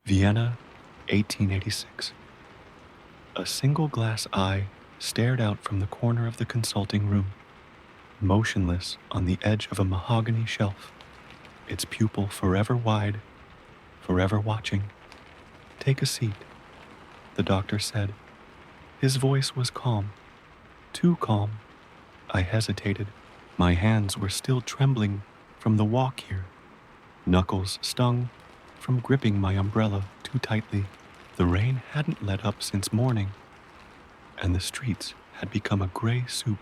Vienna, 1886. A single glass eye stared out from the corner of the consulting room, motionless on the edge of a mahogany shelf, its pupil forever wide, forever watching. "Take a seat," the doctor said. His voice was calm, too calm. I hesitated. My hands were still trembling from the walk here. Knuckles stung from gripping my umbrella too tightly. The rain hadn't let up since morning, and the streets had become a gray soup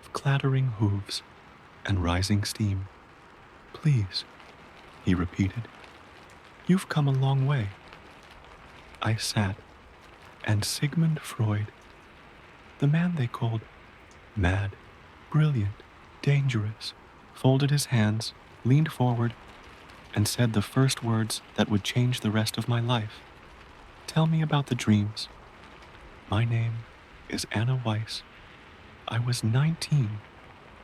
of clattering hooves and rising steam. "Please," he repeated. "You've come a long way." I sat, and Sigmund Freud, the man they called mad, brilliant, dangerous, folded his hands, leaned forward, and said the first words that would change the rest of my life. "Tell me about the dreams. My name is Anna Weiss. I was 19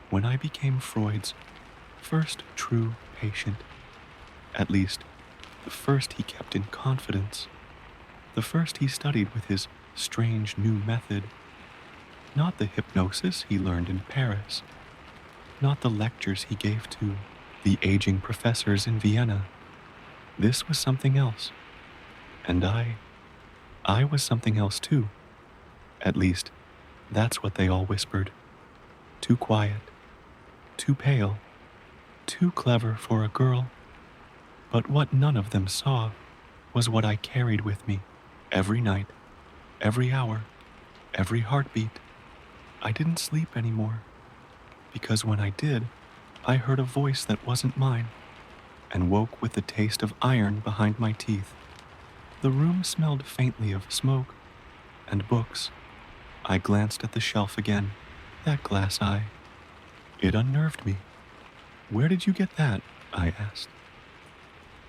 when I became Freud's first true patient. At least, the first he kept in confidence. The first he studied with his strange new method. Not the hypnosis he learned in Paris. Not the lectures he gave to the aging professors in Vienna. This was something else. And I was something else too. At least, that's what they all whispered. Too quiet, too pale, too clever for a girl. But what none of them saw was what I carried with me every night, every hour, every heartbeat. I didn't sleep anymore, because when I did, I heard a voice that wasn't mine, and woke with the taste of iron behind my teeth. The room smelled faintly of smoke and books. I glanced at the shelf again, that glass eye. It unnerved me. "Where did you get that?" I asked.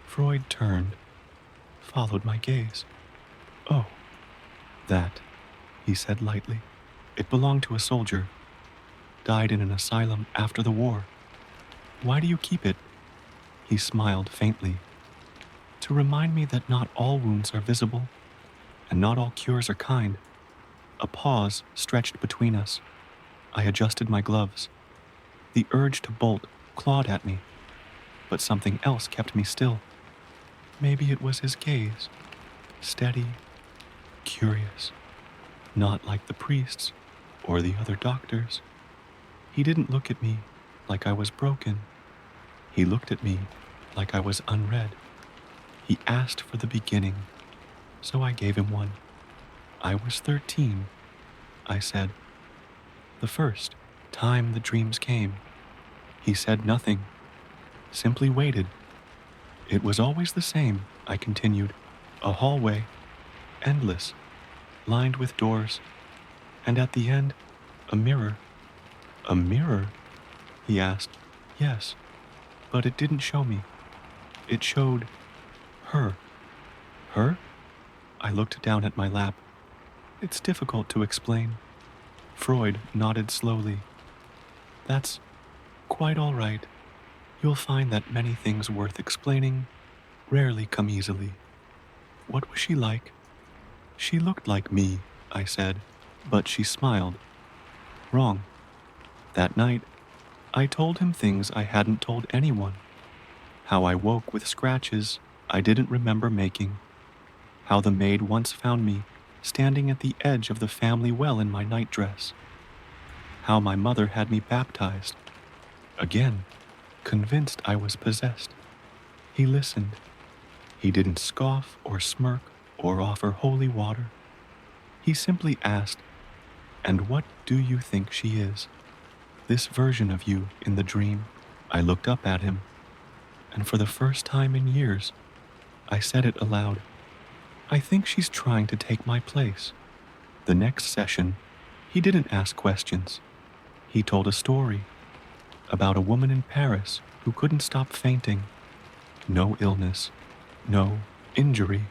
Freud turned, followed my gaze. "Oh, that," he said lightly. "It belonged to a soldier. Died in an asylum after the war. Why do you keep it?" He smiled faintly. "To remind me that not all wounds are visible, and not all cures are kind." A pause stretched between us. I adjusted my gloves. The urge to bolt clawed at me, but something else kept me still. Maybe it was his gaze, steady, curious, not like the priests or the other doctors. He didn't look at me like I was broken. He looked at me like I was unread. He asked for the beginning, so I gave him one. "I was 13, I said. "The first time the dreams came." He said nothing, simply waited. "It was always the same," I continued. "A hallway, endless, lined with doors, and at the end, a mirror." "A mirror?" he asked. "Yes, but it didn't show me. It showed her." "Her?" I looked down at my lap. "It's difficult to explain." Freud nodded slowly. "That's quite all right. You'll find that many things worth explaining rarely come easily." "What was she like?" "She looked like me," I said, but she smiled. "Wrong. That night, I told him things I hadn't told anyone. How I woke with scratches I didn't remember making. How the maid once found me standing at the edge of the family well in my nightdress. How my mother had me baptized. Again, convinced I was possessed. He listened. He didn't scoff or smirk or offer holy water. He simply asked, "And what do you think she is? This version of you in the dream?" I looked up at him, and for the first time in years, I said it aloud. "I think she's trying to take my place." The next session, he didn't ask questions. He told a story about a woman in Paris who couldn't stop fainting. No illness, no injury.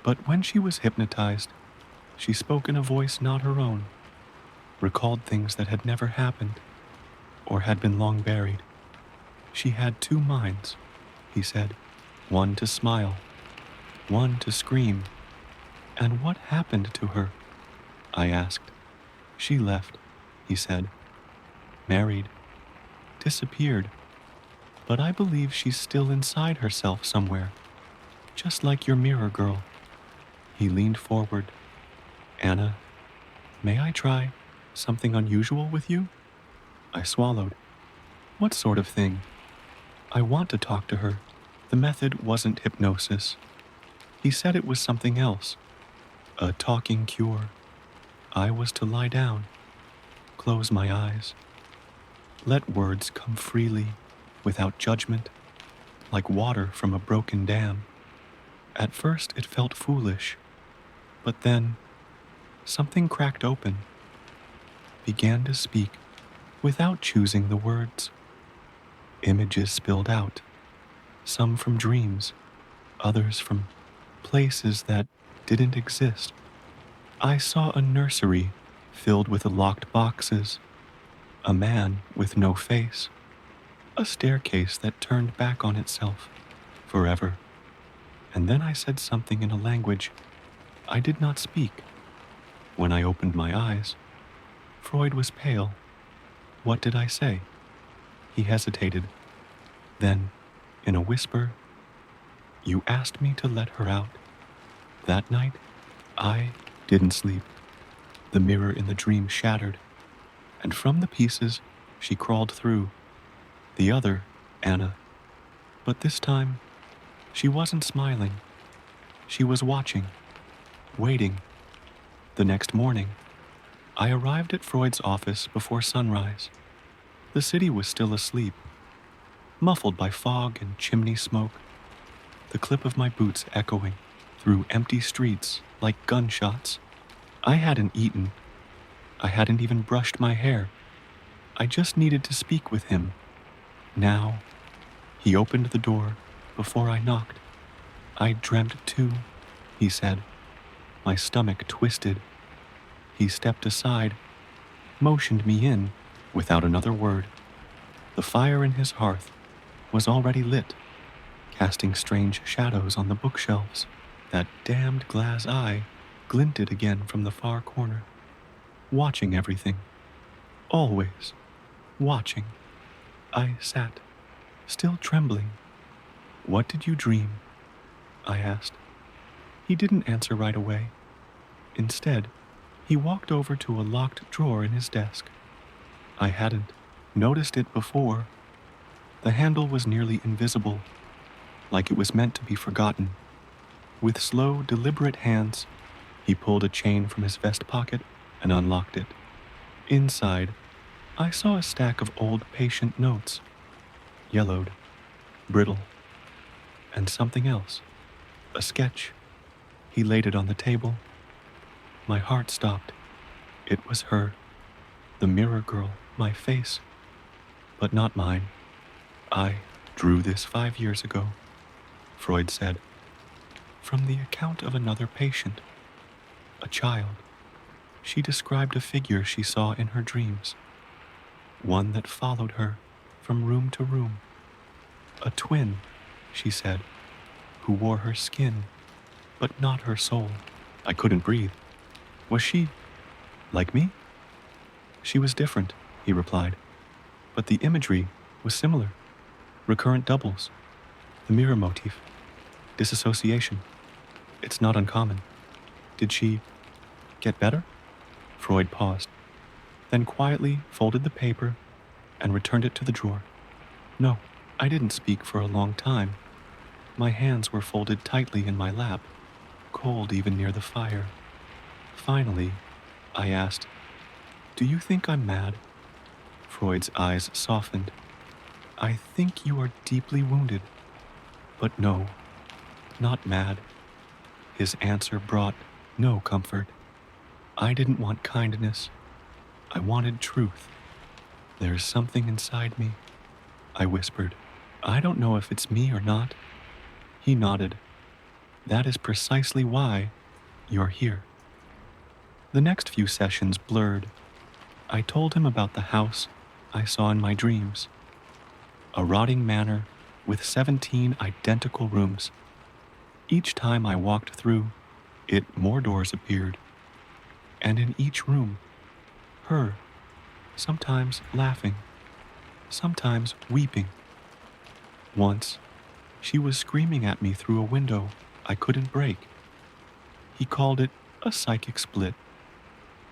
But when she was hypnotized, she spoke in a voice not her own, recalled things that had never happened or had been long buried. She had two minds, he said, one to smile, one to scream. And what happened to her? I asked. She left, he said. Married. Disappeared. But I believe she's still inside herself somewhere, just like your mirror girl. He leaned forward. Anna, may I try something unusual with you? I swallowed. What sort of thing? I want to talk to her. The method wasn't hypnosis. He said it was something else. A talking cure. I was to lie down, close my eyes, let words come freely, without judgment, like water from a broken dam. At first it felt foolish, but then something cracked open, began to speak without choosing the words. Images spilled out, some from dreams, others from places that didn't exist. I saw a nursery filled with locked boxes, a man with no face, a staircase that turned back on itself forever. And then I said something in a language I did not speak. When I opened my eyes, Freud was pale. What did I say? He hesitated. Then, in a whisper, you asked me to let her out. That night, I didn't sleep. The mirror in the dream shattered, and from the pieces she crawled through. The other, Anna. But this time, she wasn't smiling. She was watching, waiting. The next morning, I arrived at Freud's office before sunrise. The city was still asleep, muffled by fog and chimney smoke, the clip of my boots echoing through empty streets like gunshots. I hadn't eaten. I hadn't even brushed my hair. I just needed to speak with him. Now, he opened the door before I knocked. I dreamt too, he said. My stomach twisted. He stepped aside, motioned me in without another word. The fire in his hearth was already lit, casting strange shadows on the bookshelves. That damned glass eye glinted again from the far corner, watching everything. Always watching. I sat, still trembling. What did you dream? I asked. He didn't answer right away. Instead, he walked over to a locked drawer in his desk. I hadn't noticed it before. The handle was nearly invisible, like it was meant to be forgotten. With slow, deliberate hands, he pulled a chain from his vest pocket and unlocked it. Inside, I saw a stack of old patient notes, yellowed, brittle, and something else, a sketch. He laid it on the table. My heart stopped. It was her, the mirror girl, my face, but not mine. I drew this 5 years ago, Freud said, from the account of another patient, a child. She described a figure she saw in her dreams, one that followed her from room to room. A twin, she said, who wore her skin, but not her soul. I couldn't breathe. Was she like me? She was different, he replied, but the imagery was similar. Recurrent doubles, the mirror motif, disassociation. It's not uncommon. Did she get better? Freud paused, then quietly folded the paper and returned it to the drawer. No, I didn't speak for a long time. My hands were folded tightly in my lap, cold even near the fire. Finally, I asked, do you think I'm mad? Freud's eyes softened. I think you are deeply wounded. But no, not mad. His answer brought no comfort. I didn't want kindness. I wanted truth. There's something inside me, I whispered. I don't know if it's me or not. He nodded. That is precisely why you're here. The next few sessions blurred. I told him about the house I saw in my dreams. A rotting manor with 17 identical rooms. Each time I walked through it, more doors appeared, and in each room, her, sometimes laughing, sometimes weeping. Once, she was screaming at me through a window I couldn't break. He called it a psychic split,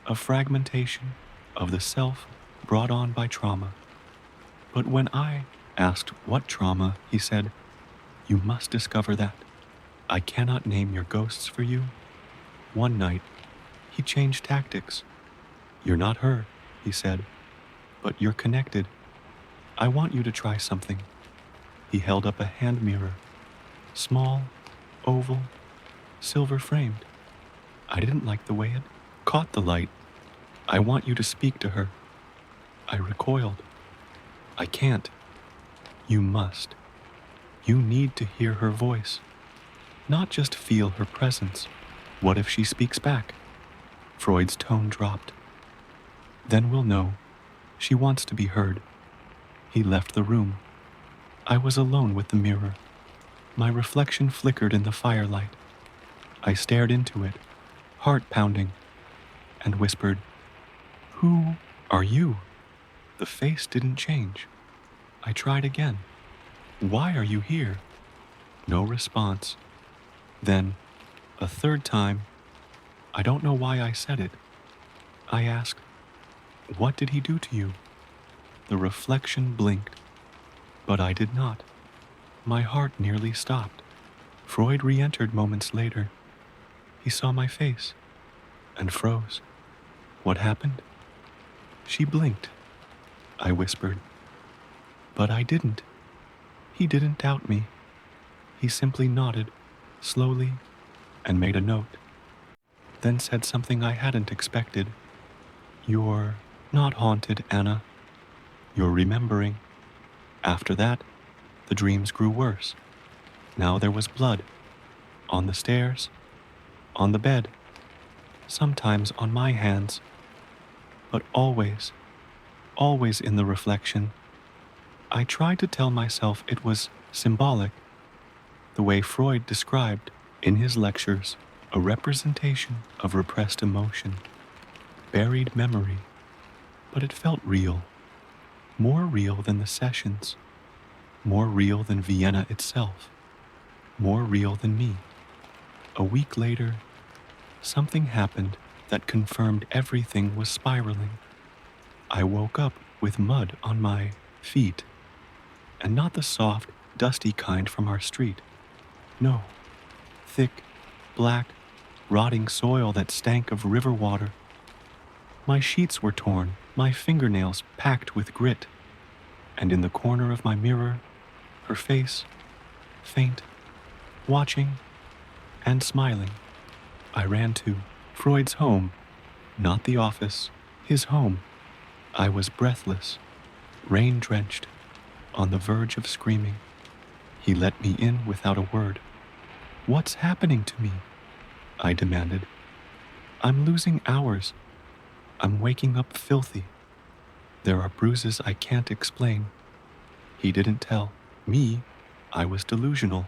a fragmentation of the self brought on by trauma. But when I asked what trauma, he said, "You must discover that. I cannot name your ghosts for you." One night, he changed tactics. "You're not her," he said, "but you're connected. I want you to try something." He held up a hand mirror, small, oval, silver framed. I didn't like the way it caught the light. "I want you to speak to her." I recoiled. "I can't." "You must. You need to hear her voice, not just feel her presence." "What if she speaks back?" Freud's tone dropped. "Then we'll know. She wants to be heard." He left the room. I was alone with the mirror. My reflection flickered in the firelight. I stared into it, heart pounding, and whispered, "Who are you?" The face didn't change. I tried again. "Why are you here?" No response. Then, a third time, I don't know why I said it. I asked, "What did he do to you?" The reflection blinked, but I did not. My heart nearly stopped. Freud re-entered moments later. He saw my face and froze. "What happened?" "She blinked," I whispered. But I didn't. He didn't doubt me. He simply nodded, slowly, and made a note. Then said something I hadn't expected. "You're not haunted, Anna. You're remembering." After that, the dreams grew worse. Now there was blood. On the stairs, on the bed, sometimes on my hands, but always, always in the reflection. I tried to tell myself it was symbolic, the way Freud described in his lectures, a representation of repressed emotion, buried memory, but it felt real, more real than the sessions, more real than Vienna itself, more real than me. A week later, something happened that confirmed everything was spiraling. I woke up with mud on my feet, and not the soft, dusty kind from our street. No, thick, black, rotting soil that stank of river water. My sheets were torn, my fingernails packed with grit, and in the corner of my mirror, her face, faint, watching, and smiling. I ran to Freud's home, not the office, his home. I was breathless, rain-drenched, on the verge of screaming. He let me in without a word. "What's happening to me?" I demanded. "I'm losing hours. I'm waking up filthy. There are bruises I can't explain." He didn't tell me I was delusional.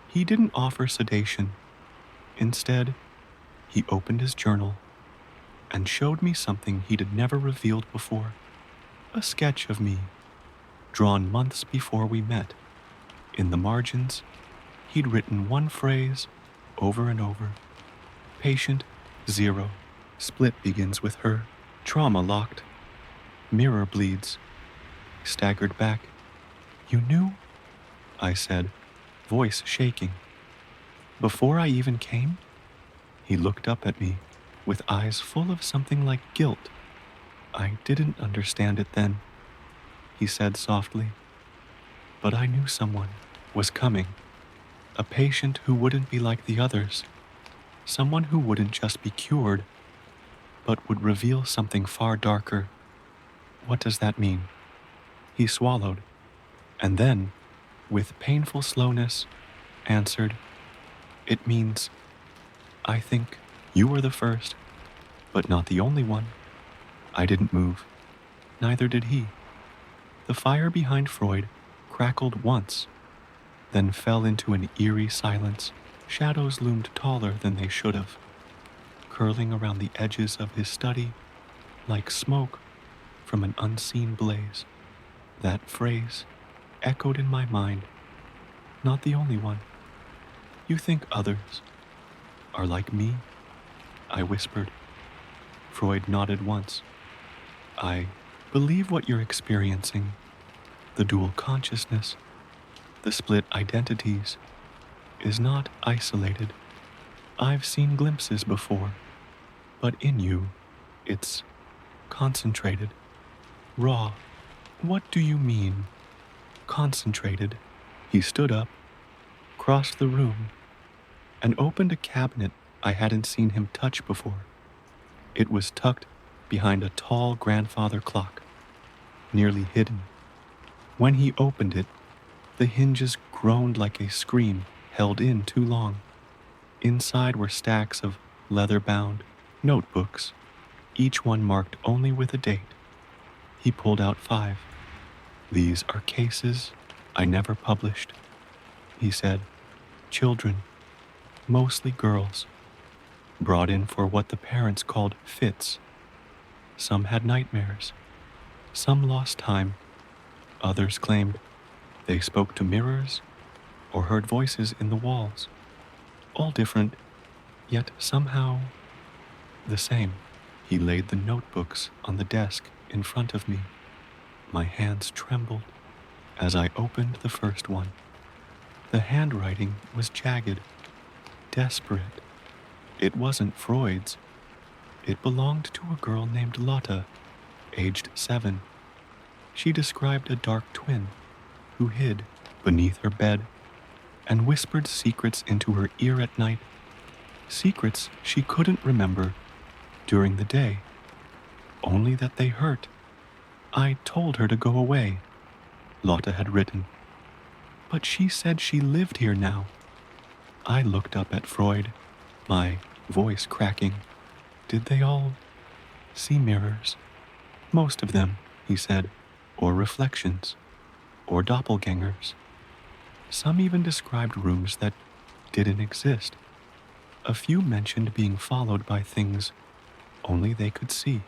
He didn't offer sedation. Instead, he opened his journal and showed me something he'd never revealed before. A sketch of me, drawn months before we met. In the margins, he'd written one phrase over and over. "Patient 0. Split begins with her. Trauma locked. Mirror bleeds." He staggered back. "You knew?" I said, voice shaking. "Before I even came?" He looked up at me with eyes full of something like guilt. "I didn't understand it then," he said softly. "But I knew someone was coming. A patient who wouldn't be like the others. Someone who wouldn't just be cured, but would reveal something far darker." "What does that mean?" He swallowed, and then, with painful slowness, answered, "It means, I think you were the first, but not the only one." I didn't move. Neither did he. The fire behind Freud crackled once, then fell into an eerie silence. Shadows loomed taller than they should have, curling around the edges of his study like smoke from an unseen blaze. That phrase echoed in my mind, not the only one. You think others are like me? I whispered. Freud nodded once. I believe what you're experiencing, the dual consciousness, the split identities, is not isolated. I've seen glimpses before, but in you, it's concentrated, raw. What do you mean, concentrated? He stood up, crossed the room, and opened a cabinet I hadn't seen him touch before. It was tucked behind a tall grandfather clock, nearly hidden. When he opened it, the hinges groaned like a scream held in too long. Inside were stacks of leather-bound notebooks, each one marked only with a date. He pulled out 5. These are cases I never published, he said. Children, mostly girls, brought in for what the parents called fits. Some had nightmares. Some lost time. Others claimed they spoke to mirrors or heard voices in the walls. All different, yet somehow the same. He laid the notebooks on the desk in front of me. My hands trembled as I opened the first one. The handwriting was jagged, desperate. It wasn't Freud's. It belonged to a girl named Lotta, aged 7. She described a dark twin who hid beneath her bed and whispered secrets into her ear at night, secrets she couldn't remember during the day, only that they hurt. I told her to go away, Lotta had written, but she said she lived here now. I looked up at Freud, my voice cracking. Did they all see mirrors? Most of them, he said, or reflections, or doppelgangers. Some even described rooms that didn't exist. A few mentioned being followed by things only they could see.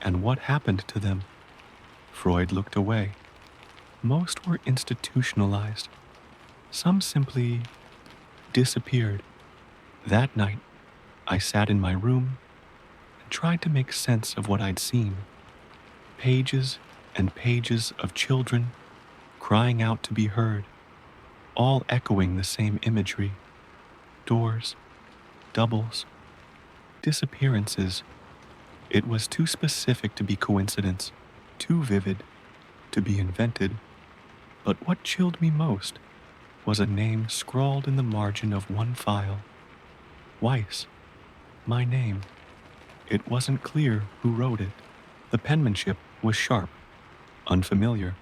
And what happened to them? Freud looked away. Most were institutionalized. Some simply disappeared. That night, I sat in my room and tried to make sense of what I'd seen. Pages and pages of children crying out to be heard, all echoing the same imagery. Doors, doubles, disappearances. It was too specific to be coincidence, too vivid to be invented. But what chilled me most was a name scrawled in the margin of one file. Weiss. My name. It wasn't clear who wrote it. The penmanship was sharp, unfamiliar,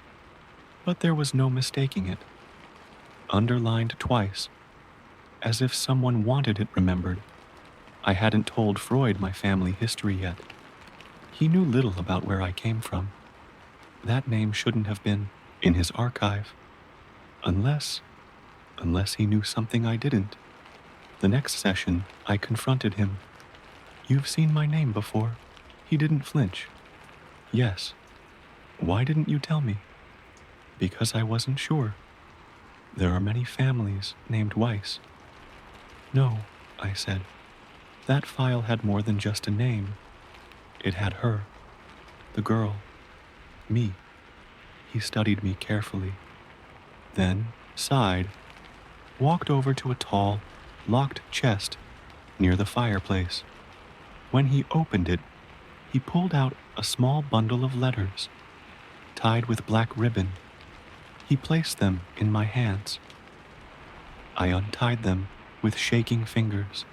but there was no mistaking it. Underlined twice, as if someone wanted it remembered. I hadn't told Freud my family history yet. He knew little about where I came from. That name shouldn't have been in his archive, unless he knew something I didn't. The next session, I confronted him. You've seen my name before. He didn't flinch. Yes. Why didn't you tell me? Because I wasn't sure. There are many families named Weiss. No, I said. That file had more than just a name. It had her, the girl, me. He studied me carefully, then sighed, walked over to a tall, locked chest near the fireplace. When he opened it, he pulled out a small bundle of letters, tied with black ribbon. He placed them in my hands. I untied them with shaking fingers.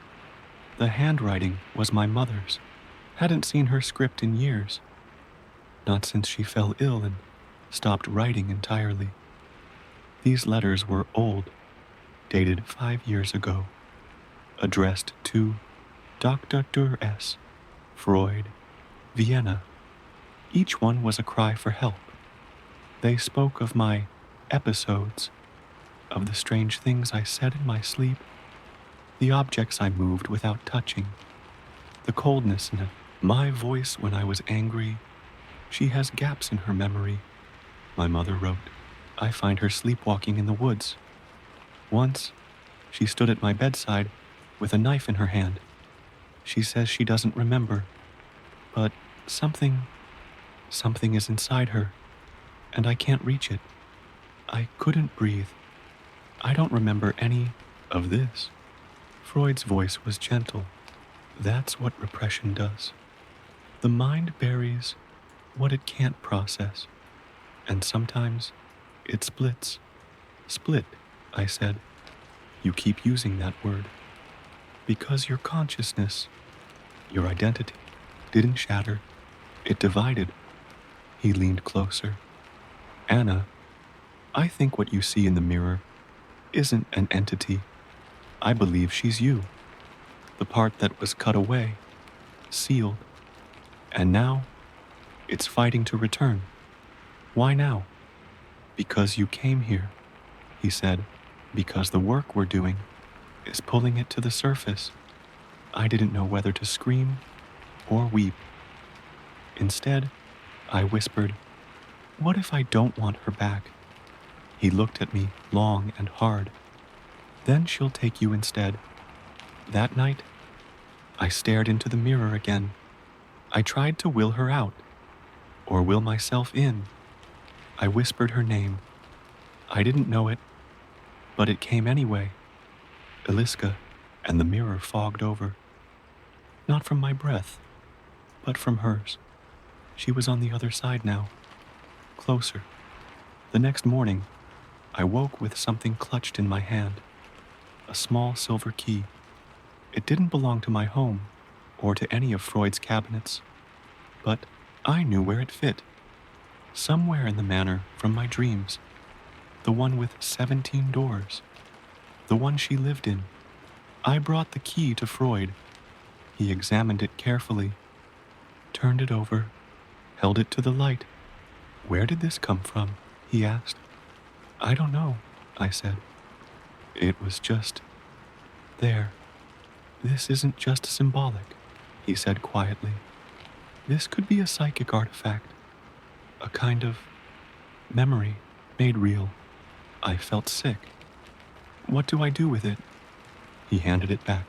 The handwriting was my mother's. Hadn't seen her script in years. Not since she fell ill and stopped writing entirely. These letters were old, dated 5 years ago, addressed to Dr. S. Freud, Vienna. Each one was a cry for help. They spoke of my episodes, of the strange things I said in my sleep, the objects I moved without touching, the coldness in it, my voice when I was angry. She has gaps in her memory, my mother wrote. I find her sleepwalking in the woods. Once, she stood at my bedside with a knife in her hand. She says she doesn't remember, but something is inside her, and I can't reach it. I couldn't breathe. I don't remember any of this. Freud's voice was gentle. That's what repression does. The mind buries what it can't process, and sometimes it splits. Split, I said. You keep using that word. Because your consciousness, your identity, didn't shatter. It divided. He leaned closer. Anna, I think what you see in the mirror isn't an entity. I believe she's you. The part that was cut away, sealed, and now it's fighting to return. Why now? Because you came here, he said. Because the work we're doing is pulling it to the surface. I didn't know whether to scream or weep. Instead, I whispered, what if I don't want her back? He looked at me long and hard. Then she'll take you instead. That night, I stared into the mirror again. I tried to will her out, or will myself in. I whispered her name. I didn't know it, but it came anyway. Eliska, and the mirror fogged over. Not from my breath, but from hers. She was on the other side now, closer. The next morning, I woke with something clutched in my hand, a small silver key. It didn't belong to my home or to any of Freud's cabinets, but I knew where it fit. Somewhere in the manor from my dreams, the one with 17 doors, the one she lived in. I brought the key to Freud. He examined it carefully, turned it over, held it to the light. Where did this come from? He asked. I don't know, I said. It was just there. This isn't just symbolic, he said quietly. This could be a psychic artifact, a kind of memory made real. I felt sick. What do I do with it? He handed it back.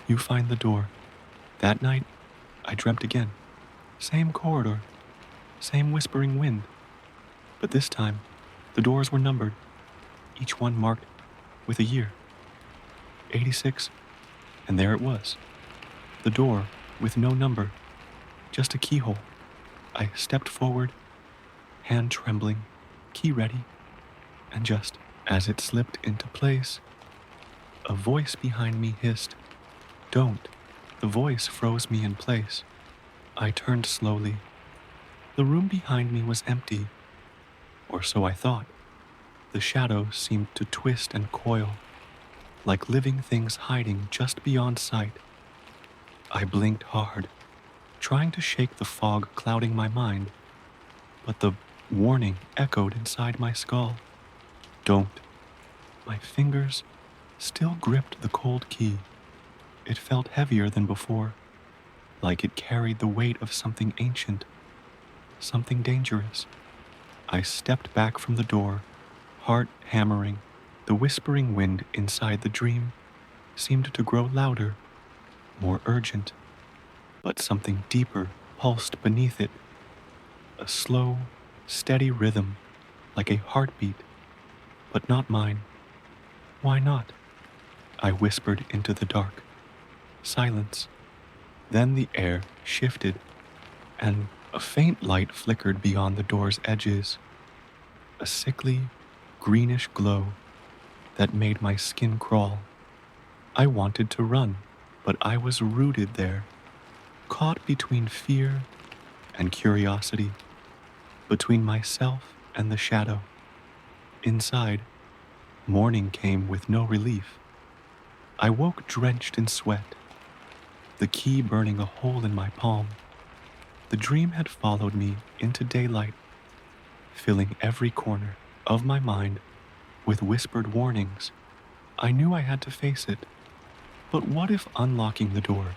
You find the door. That night, I dreamt again. Same corridor, same whispering wind. But this time, the doors were numbered, each one marked with a year. 86, and there it was. The door with no number, just a keyhole. I stepped forward, hand trembling, key ready, and just as it slipped into place, a voice behind me hissed, "Don't." The voice froze me in place. I turned slowly. The room behind me was empty, or so I thought. The shadows seemed to twist and coil, like living things hiding just beyond sight. I blinked hard, trying to shake the fog clouding my mind, but the warning echoed inside my skull. Don't. My fingers still gripped the cold key. It felt heavier than before, like it carried the weight of something ancient, something dangerous. I stepped back from the door, heart hammering. The whispering wind inside the dream seemed to grow louder, more urgent, but something deeper pulsed beneath it, a slow, steady rhythm, like a heartbeat, but not mine. Why not? I whispered into the dark. Silence. Then the air shifted, and a faint light flickered beyond the door's edges, a sickly, greenish glow that made my skin crawl. I wanted to run, but I was rooted there, caught between fear and curiosity, between myself and the shadow. Inside, morning came with no relief. I woke drenched in sweat, the key burning a hole in my palm. The dream had followed me into daylight, filling every corner of my mind with whispered warnings. I knew I had to face it, But what if unlocking the door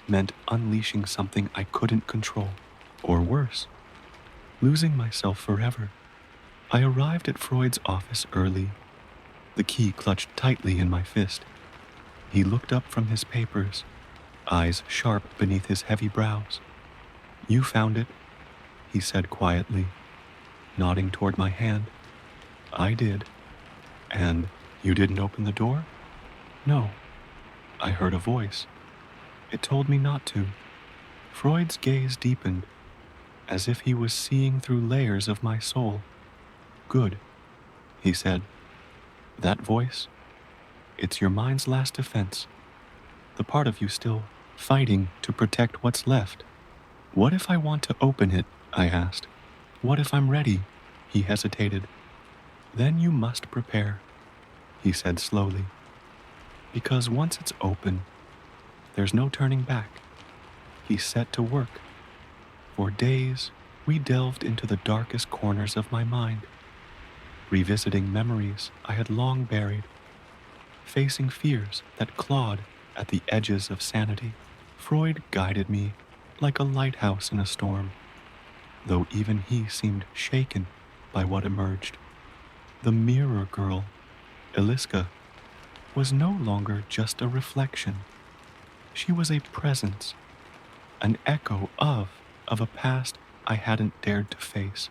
meant unleashing something I couldn't control? Or worse, losing myself forever? I arrived at Freud's office early, the key clutched tightly in my fist. He looked up from his papers, eyes sharp beneath his heavy brows. "You found it," he said quietly, nodding toward my hand. "I did." "And you didn't open the door?" "No." I heard a voice. It told me not to. Freud's gaze deepened, as if he was seeing through layers of my soul. "Good," he said. "That voice, it's your mind's last defense. The part of you still fighting to protect what's left." "What if I want to open it?" I asked. "What if I'm ready?" He hesitated. "Then you must prepare," he said slowly. "Because once it's open, there's no turning back." He set to work. For days, we delved into the darkest corners of my mind, revisiting memories I had long buried, facing fears that clawed at the edges of sanity. Freud guided me like a lighthouse in a storm, though even he seemed shaken by what emerged. The mirror girl, Eliska, was no longer just a reflection. She was a presence, an echo of a past I hadn't dared to face.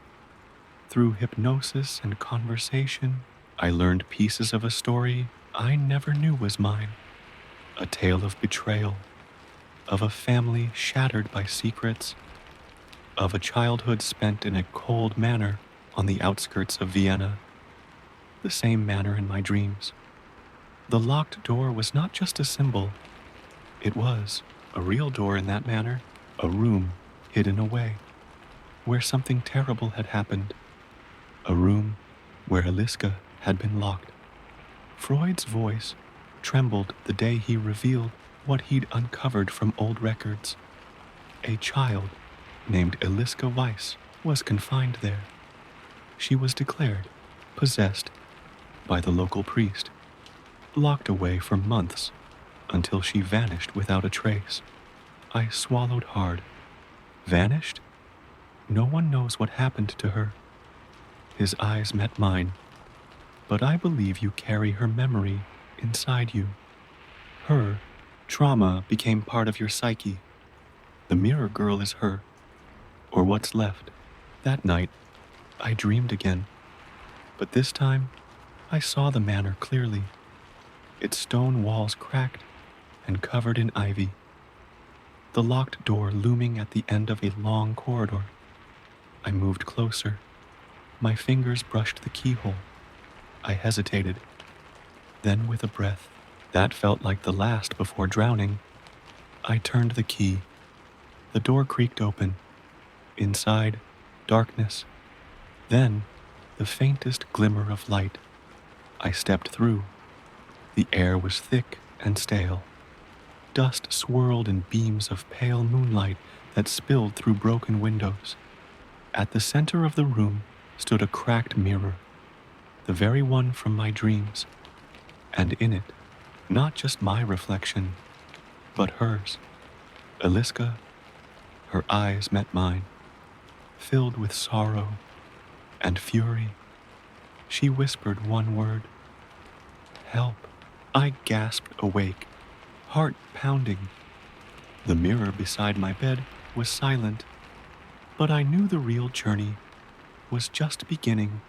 Through hypnosis and conversation, I learned pieces of a story I never knew was mine. A tale of betrayal, of a family shattered by secrets, of a childhood spent in a cold manor on the outskirts of Vienna, the same manor in my dreams. The locked door was not just a symbol, it was a real door in that manor, a room hidden away, where something terrible had happened, a room where Eliska had been locked. Freud's voice trembled the day he revealed what he'd uncovered from old records. A child named Eliska Weiss was confined there. She was declared possessed by the local priest, locked away for months until she vanished without a trace. I swallowed hard. Vanished? No one knows what happened to her. His eyes met mine. But I believe you carry her memory inside you. Her trauma became part of your psyche. The mirror girl is her, or what's left. That night, I dreamed again. But this time, I saw the manor clearly, its stone walls cracked and covered in ivy, the locked door looming at the end of a long corridor. I moved closer. My fingers brushed the keyhole. I hesitated. Then with a breath that felt like the last before drowning, I turned the key. The door creaked open. Inside, darkness. Then, the faintest glimmer of light. I stepped through. The air was thick and stale. Dust swirled in beams of pale moonlight that spilled through broken windows. At the center of the room stood a cracked mirror, the very one from my dreams, and in it, not just my reflection, but hers. Eliska, her eyes met mine, filled with sorrow and fury. She whispered one word, "Help." I gasped awake, heart pounding. The mirror beside my bed was silent, but I knew the real journey was just beginning.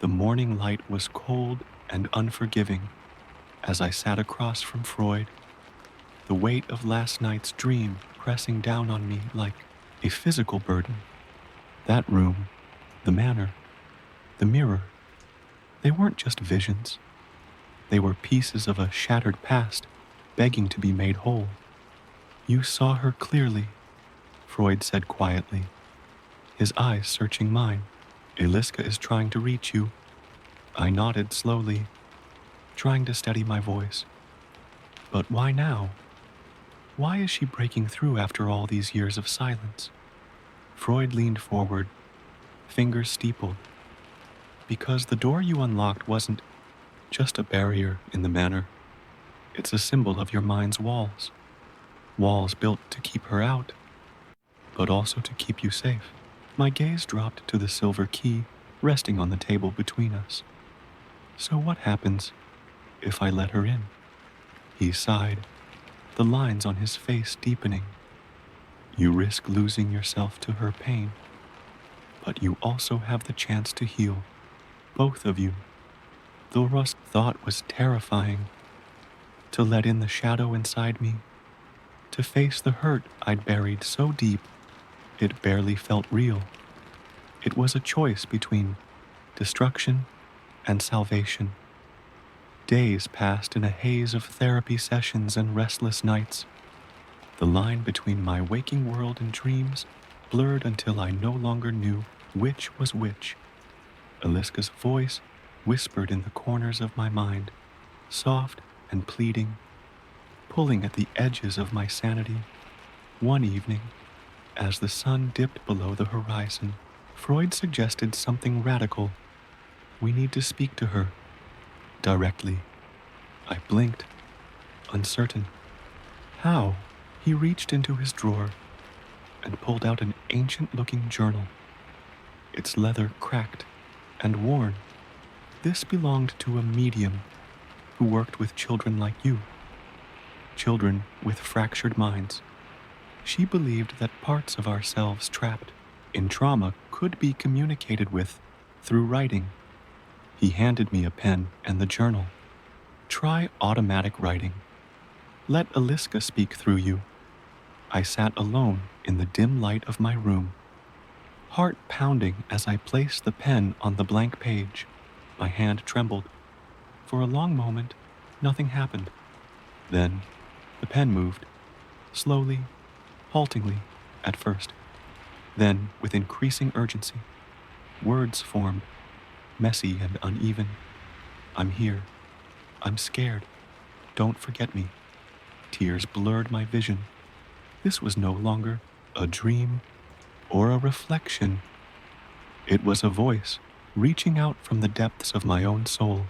The morning light was cold and unforgiving as I sat across from Freud, the weight of last night's dream pressing down on me like a physical burden. That room, the manor, the mirror, they weren't just visions. They were pieces of a shattered past begging to be made whole. "You saw her clearly," Freud said quietly, his eyes searching mine. "Eliska is trying to reach you." I nodded slowly, trying to steady my voice. "But why now? Why is she breaking through after all these years of silence?" Freud leaned forward, fingers steepled. "Because the door you unlocked wasn't just a barrier in the manor. It's a symbol of your mind's walls. Walls built to keep her out, but also to keep you safe. My gaze dropped to the silver key resting on the table between us. So what happens if I let her in? He sighed, the lines on his face deepening. You risk losing yourself to her pain, but you also have the chance to heal, both of you. The Rust thought was terrifying, to let in the shadow inside me, to face the hurt I'd buried so deep it barely felt real. It was a choice between destruction and salvation. Days passed in a haze of therapy sessions and restless nights. The line between my waking world and dreams blurred until I no longer knew which was which. Aliska's voice whispered in the corners of my mind, soft and pleading, pulling at the edges of my sanity. One evening, as the sun dipped below the horizon, Freud suggested something radical. We need to speak to her, directly. I blinked, uncertain. How? He reached into his drawer and pulled out an ancient-looking journal, its leather cracked and worn. This belonged to a medium who worked with children like you, children with fractured minds. She believed that parts of ourselves trapped in trauma could be communicated with through writing. He handed me a pen and the journal. Try automatic writing. Let Aliska speak through you. I sat alone in the dim light of my room, heart pounding as I placed the pen on the blank page. My hand trembled. For a long moment, nothing happened. Then, the pen moved, slowly, haltingly, at first. Then, with increasing urgency, words formed, messy and uneven. I'm here. I'm scared. Don't forget me. Tears blurred my vision. This was no longer a dream or a reflection. It was a voice reaching out from the depths of my own soul.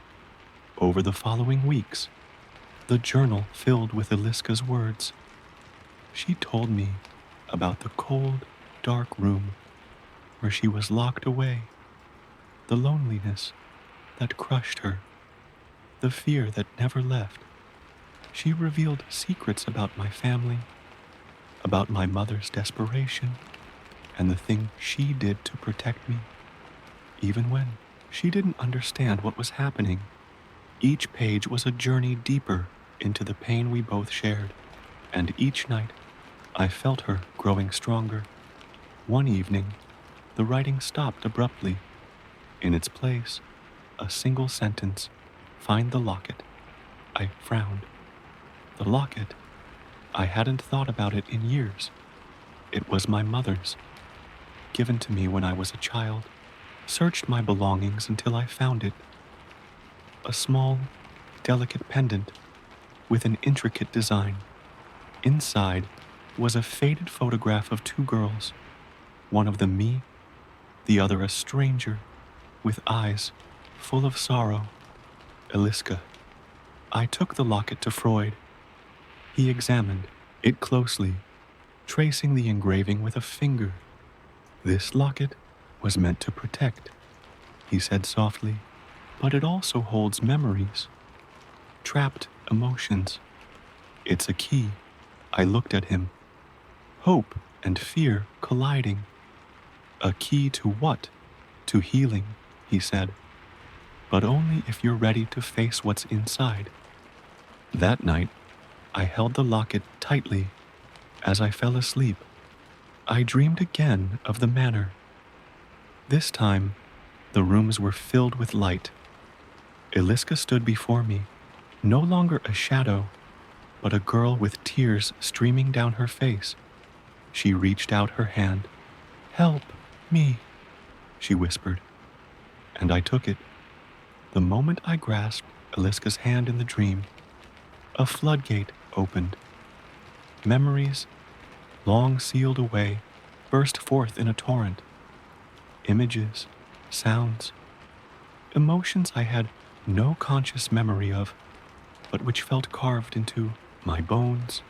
Over the following weeks, the journal filled with Aliska's words. She told me about the cold, dark room where she was locked away, the loneliness that crushed her, the fear that never left. She revealed secrets about my family, about my mother's desperation, and the thing she did to protect me, even when she didn't understand what was happening. Each page was a journey deeper into the pain we both shared, and each night I felt her growing stronger. One evening, the writing stopped abruptly. In its place, a single sentence, "Find the locket." I frowned. The locket? I hadn't thought about it in years. It was my mother's, given to me when I was a child. Searched my belongings until I found it. A small, delicate pendant with an intricate design. Inside was a faded photograph of two girls, one of them me, the other a stranger, with eyes full of sorrow. Aliska. I took the locket to Freud. He examined it closely, tracing the engraving with a finger. This locket was meant to protect, he said softly, but it also holds memories, trapped emotions. It's a key. I looked at him. Hope and fear colliding. A key to what? To healing, he said. But only if you're ready to face what's inside. That night, I held the locket tightly as I fell asleep. I dreamed again of the manor. This time, the rooms were filled with light. Aliska stood before me, no longer a shadow, but a girl with tears streaming down her face. She reached out her hand. "Help me," she whispered, and I took it. The moment I grasped Aliska's hand in the dream, a floodgate opened. Memories, long sealed away, burst forth in a torrent. Images, sounds, emotions I had no conscious memory of. but which felt carved into my bones.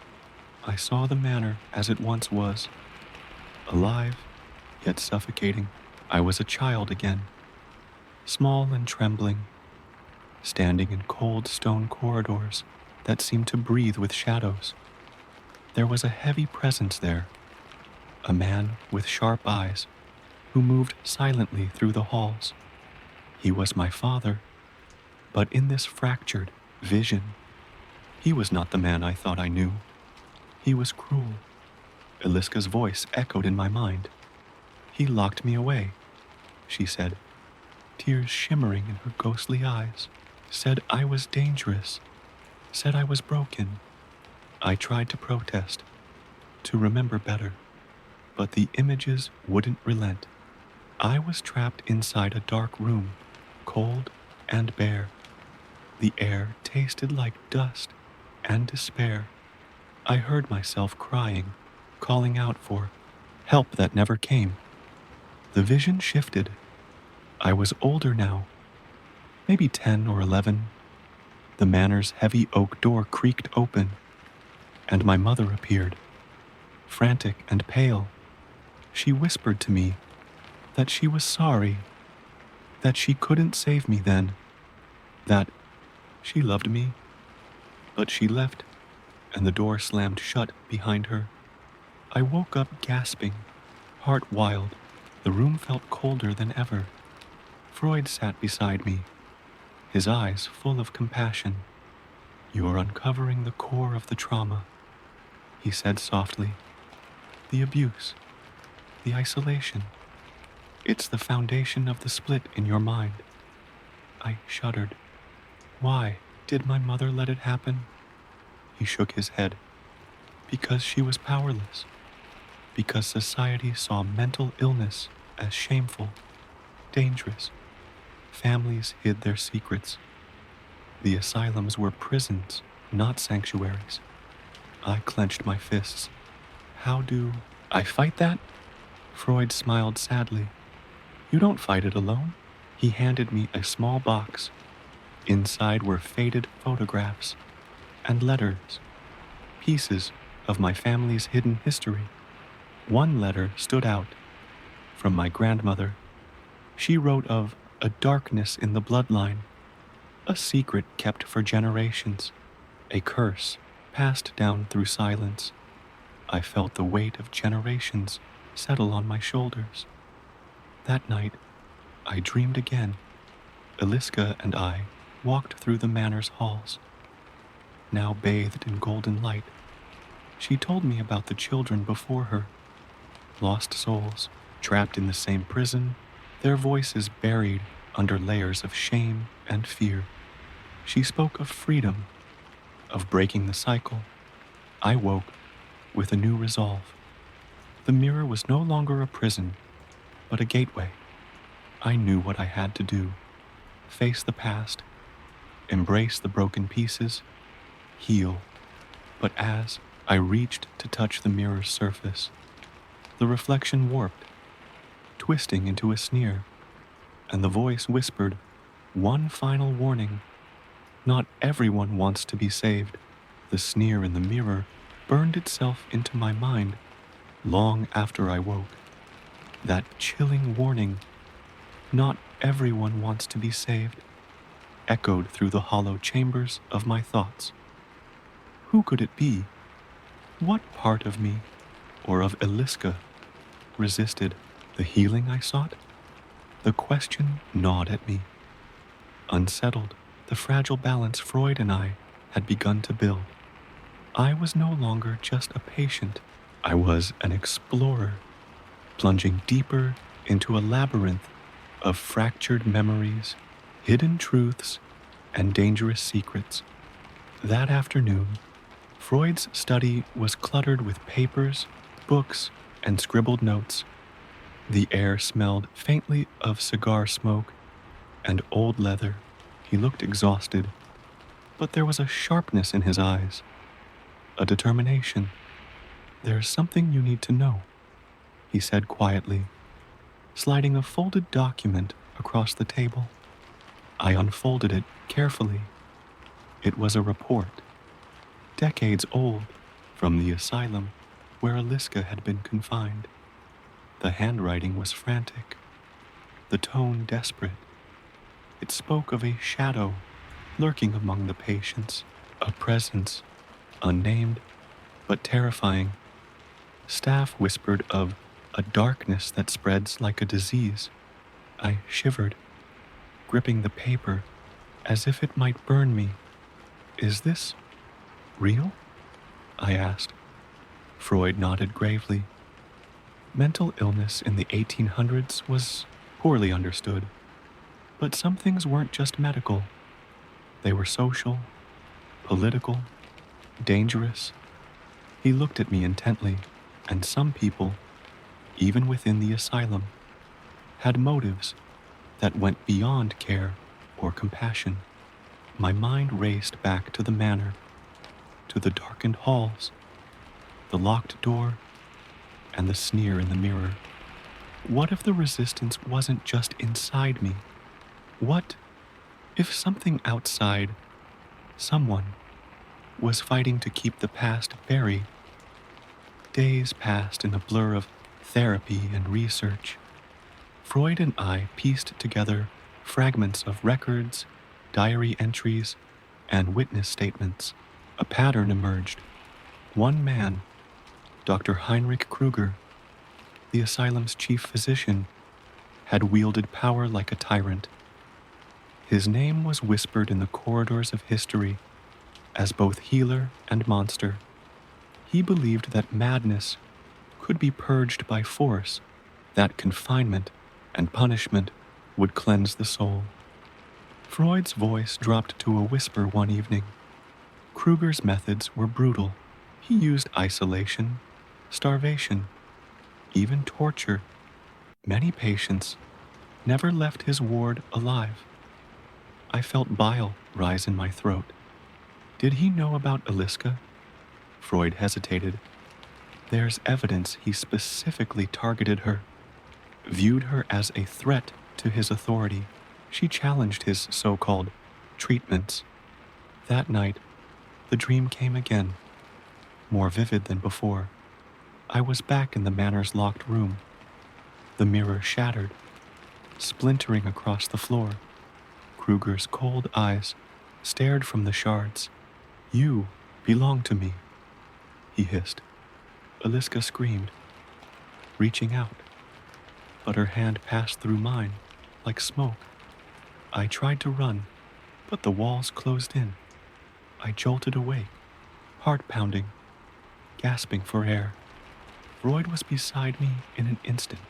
I saw the manor as it once was, alive, yet suffocating. I was a child again, small and trembling, standing in cold stone corridors that seemed to breathe with shadows. There was a heavy presence there, a man with sharp eyes who moved silently through the halls. He was my father, but in this fractured vision, he was not the man I thought I knew. He was cruel. Eliska's voice echoed in my mind. He locked me away, she said, tears shimmering in her ghostly eyes. Said I was dangerous, said I was broken. I tried to protest, to remember better, but the images wouldn't relent. I was trapped inside a dark room, cold and bare. The air tasted like dust and despair. I heard myself crying, calling out for help that never came. The vision shifted. I was older now, maybe 10 or 11. The manor's heavy oak door creaked open, and my mother appeared, frantic and pale. She whispered to me that she was sorry, that she couldn't save me then, that she loved me, but she left, and the door slammed shut behind her. I woke up gasping, heart wild. The room felt colder than ever. Freud sat beside me, his eyes full of compassion. "You're uncovering the core of the trauma," he said softly. "The abuse, the isolation. It's the foundation of the split in your mind." I shuddered. Why did my mother let it happen? He shook his head. Because she was powerless. Because society saw mental illness as shameful, dangerous. Families hid their secrets. The asylums were prisons, not sanctuaries. I clenched my fists. How do I fight that? Freud smiled sadly. You don't fight it alone. He handed me a small box. Inside were faded photographs and letters, pieces of my family's hidden history. One letter stood out, from my grandmother. She wrote of a darkness in the bloodline, a secret kept for generations, a curse passed down through silence. I felt the weight of generations settle on my shoulders. That night, I dreamed again. Eliska and I walked through the manor's halls, now bathed in golden light. She told me about the children before her, lost souls, trapped in the same prison, their voices buried under layers of shame and fear. She spoke of freedom, of breaking the cycle. I woke with a new resolve. The mirror was no longer a prison, but a gateway. I knew what I had to do. Face the past, embrace the broken pieces, heal. But as I reached to touch the mirror's surface, the reflection warped, twisting into a sneer, and the voice whispered, "One final warning. Not everyone wants to be saved." The sneer in the mirror burned itself into my mind long after I woke. That chilling warning, "Not everyone wants to be saved," echoed through the hollow chambers of my thoughts. Who could it be? What part of me, or of Eliska, resisted the healing I sought? The question gnawed at me. Unsettled, the fragile balance Freud and I had begun to build. I was no longer just a patient. I was an explorer, plunging deeper into a labyrinth of fractured memories, hidden truths, and dangerous secrets. That afternoon, Freud's study was cluttered with papers, books, and scribbled notes. The air smelled faintly of cigar smoke and old leather. He looked exhausted, but there was a sharpness in his eyes, a determination. "There's something you need to know," he said quietly, sliding a folded document across the table. I unfolded it carefully. It was a report, decades old, from the asylum where Aliska had been confined. The handwriting was frantic, the tone desperate. It spoke of a shadow lurking among the patients, a presence unnamed but terrifying. Staff whispered of a darkness that spreads like a disease. I shivered, gripping the paper as if it might burn me. Is this real? I asked. Freud nodded gravely. Mental illness in the 1800s was poorly understood, but some things weren't just medical. They were social, political, dangerous. He looked at me intently, and some people, even within the asylum, had motives that went beyond care or compassion. My mind raced back to the manor, to the darkened halls, the locked door, and the sneer in the mirror. What if the resistance wasn't just inside me? What if something outside, someone, was fighting to keep the past buried? Days passed in a blur of therapy and research. Freud and I pieced together fragments of records, diary entries, and witness statements. A pattern emerged. One man, Dr. Heinrich Kruger, the asylum's chief physician, had wielded power like a tyrant. His name was whispered in the corridors of history as both healer and monster. He believed that madness could be purged by force, that confinement and punishment would cleanse the soul. Freud's voice dropped to a whisper one evening. Kruger's methods were brutal. He used isolation, starvation, even torture. Many patients never left his ward alive. I felt bile rise in my throat. Did he know about Aliska? Freud hesitated. There's evidence he specifically targeted her, viewed her as a threat to his authority. She challenged his so-called treatments. That night, the dream came again, more vivid than before. I was back in the manor's locked room. The mirror shattered, splintering across the floor. Kruger's cold eyes stared from the shards. You belong to me, he hissed. Aliska screamed, reaching out, but her hand passed through mine like smoke. I tried to run, but the walls closed in. I jolted awake, heart pounding, gasping for air. Freud was beside me in an instant,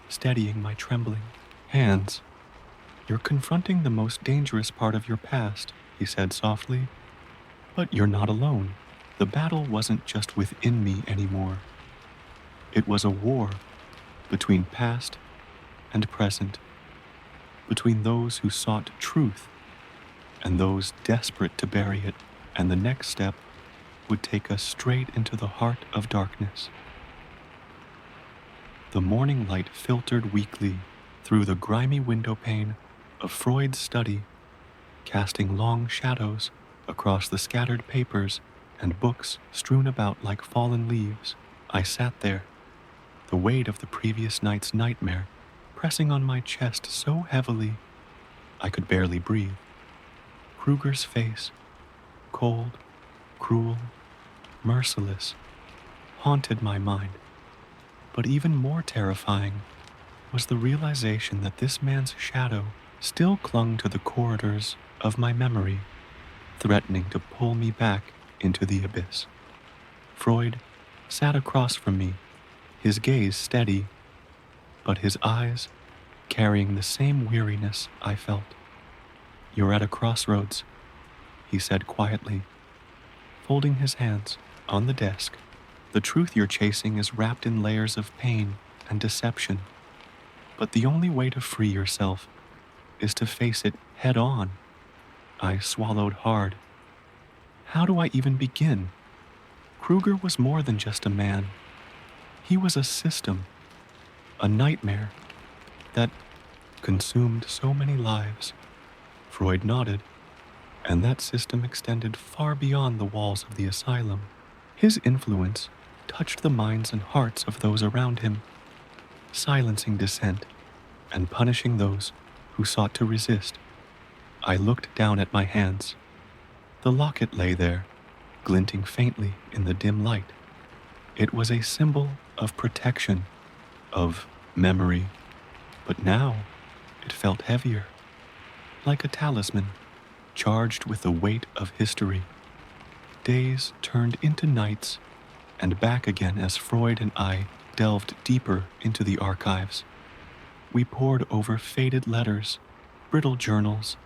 steadying my trembling hands. You're confronting the most dangerous part of your past, he said softly. But you're not alone. The battle wasn't just within me anymore. It was a war between past and present, between those who sought truth and those desperate to bury it, and the next step would take us straight into the heart of darkness. The morning light filtered weakly through the grimy windowpane of Freud's study, casting long shadows across the scattered papers and books strewn about like fallen leaves. I sat there, the weight of the previous night's nightmare pressing on my chest so heavily I could barely breathe. Kruger's face, cold, cruel, merciless, haunted my mind. But even more terrifying was the realization that this man's shadow still clung to the corridors of my memory, threatening to pull me back into the abyss. Freud sat across from me, his gaze steady, but his eyes carrying the same weariness I felt. You're at a crossroads, he said quietly, folding his hands on the desk. The truth you're chasing is wrapped in layers of pain and deception, but the only way to free yourself is to face it head on. I swallowed hard. How do I even begin? Kruger was more than just a man. He was a system, a nightmare that consumed so many lives. Freud nodded. and that system extended far beyond the walls of the asylum. His influence touched the minds and hearts of those around him, silencing dissent and punishing those who sought to resist. I looked down at my hands. The locket lay there, glinting faintly in the dim light. It was a symbol of protection, of memory, but now it felt heavier, like a talisman charged with the weight of history. Days turned into nights and back again as Freud and I delved deeper into the archives. We pored over faded letters, brittle journals,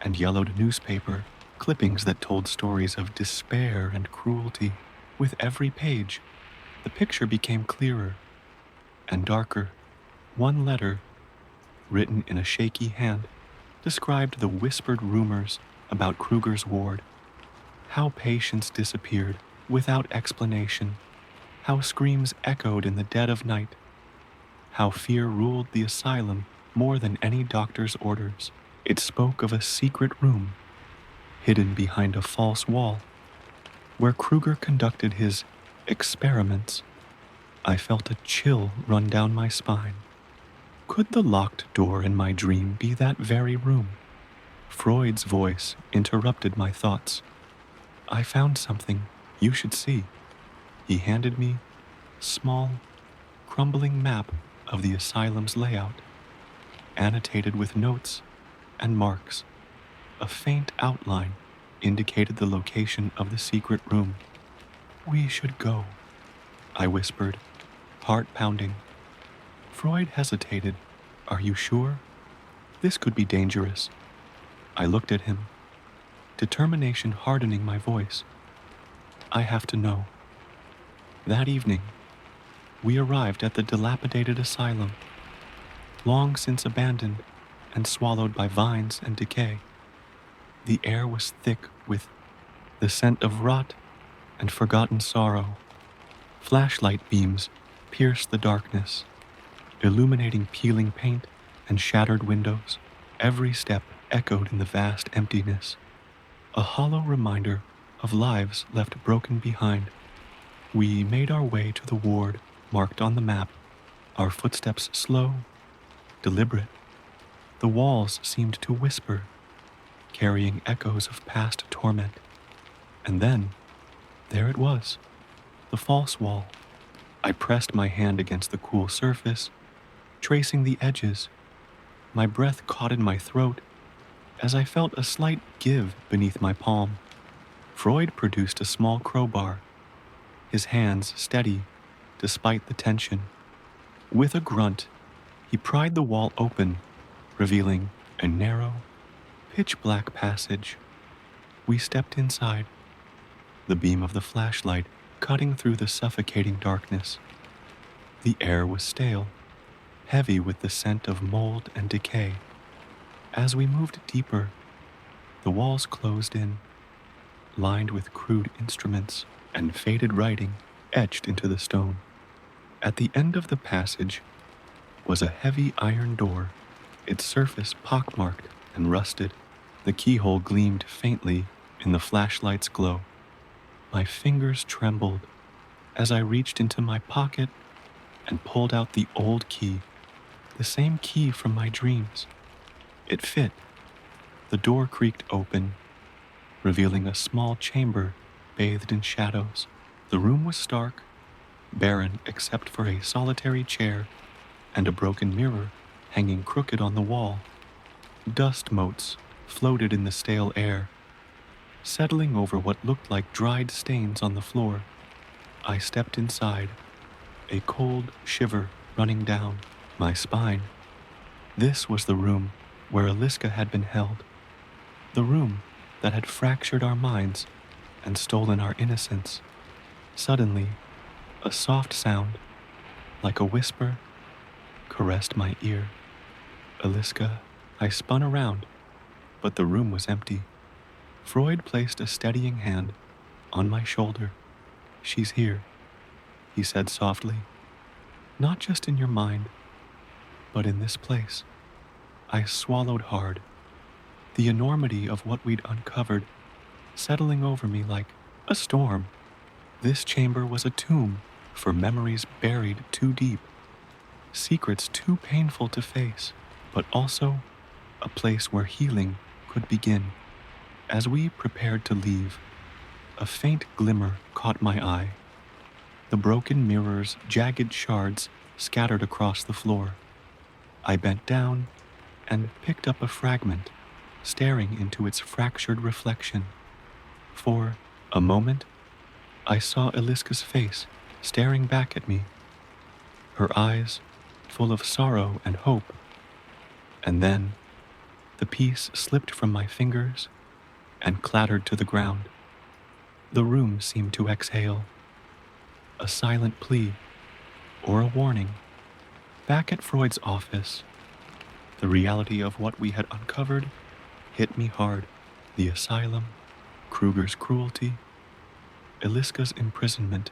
and yellowed newspaper clippings that told stories of despair and cruelty. With every page, the picture became clearer and darker. One letter, written in a shaky hand, described the whispered rumors about Kruger's ward, how patients disappeared without explanation, how screams echoed in the dead of night, how fear ruled the asylum more than any doctor's orders. It spoke of a secret room, hidden behind a false wall, where Kruger conducted his experiments. I felt a chill run down my spine. Could the locked door in my dream be that very room? Freud's voice interrupted my thoughts. I found something you should see. He handed me a small, crumbling map of the asylum's layout, annotated with notes and marks. A faint outline indicated the location of the secret room. We should go, I whispered, heart pounding. Freud hesitated. Are you sure? This could be dangerous. I looked at him, determination hardening my voice. I have to know. That evening, we arrived at the dilapidated asylum, long since abandoned and swallowed by vines and decay. The air was thick with the scent of rot and forgotten sorrow. Flashlight beams pierced the darkness, illuminating peeling paint and shattered windows. Every step echoed in the vast emptiness, a hollow reminder of lives left broken behind. We made our way to the ward marked on the map, our footsteps slow, deliberate. The walls seemed to whisper, carrying echoes of past torment. And then, there it was, the false wall. I pressed my hand against the cool surface, tracing the edges. My breath caught in my throat as I felt a slight give beneath my palm. Freud produced a small crowbar, his hands steady despite the tension. With a grunt, he pried the wall open, revealing a narrow, pitch-black passage. We stepped inside, the beam of the flashlight cutting through the suffocating darkness. The air was stale, heavy with the scent of mold and decay. As we moved deeper, the walls closed in, lined with crude instruments and faded writing etched into the stone. At the end of the passage was a heavy iron door, its surface pockmarked and rusted. The keyhole gleamed faintly in the flashlight's glow. My fingers trembled as I reached into my pocket and pulled out the old key, the same key from my dreams. It fit. The door creaked open, revealing a small chamber bathed in shadows. The room was stark, barren except for a solitary chair and a broken mirror hanging crooked on the wall. Dust motes floated in the stale air, settling over what looked like dried stains on the floor. I stepped inside, a cold shiver running down my spine. This was the room where Aliska had been held, the room that had fractured our minds and stolen our innocence. Suddenly, a soft sound, like a whisper, caressed my ear. Aliska. I spun around, but the room was empty. Freud placed a steadying hand on my shoulder. She's here, he said softly. Not just in your mind, but in this place. I swallowed hard. the enormity of what we'd uncovered settling over me like a storm. This chamber was a tomb for memories buried too deep, secrets too painful to face, but also a place where healing could begin. As we prepared to leave, a faint glimmer caught my eye. The broken mirror's jagged shards scattered across the floor. I bent down and picked up a fragment, staring into its fractured reflection. For a moment, I saw Eliska's face staring back at me, her eyes full of sorrow and hope. And then the piece slipped from my fingers and clattered to the ground. The room seemed to exhale, a silent plea or a warning. Back at Freud's office, the reality of what we had uncovered hit me hard. The asylum, Kruger's cruelty, Eliska's imprisonment.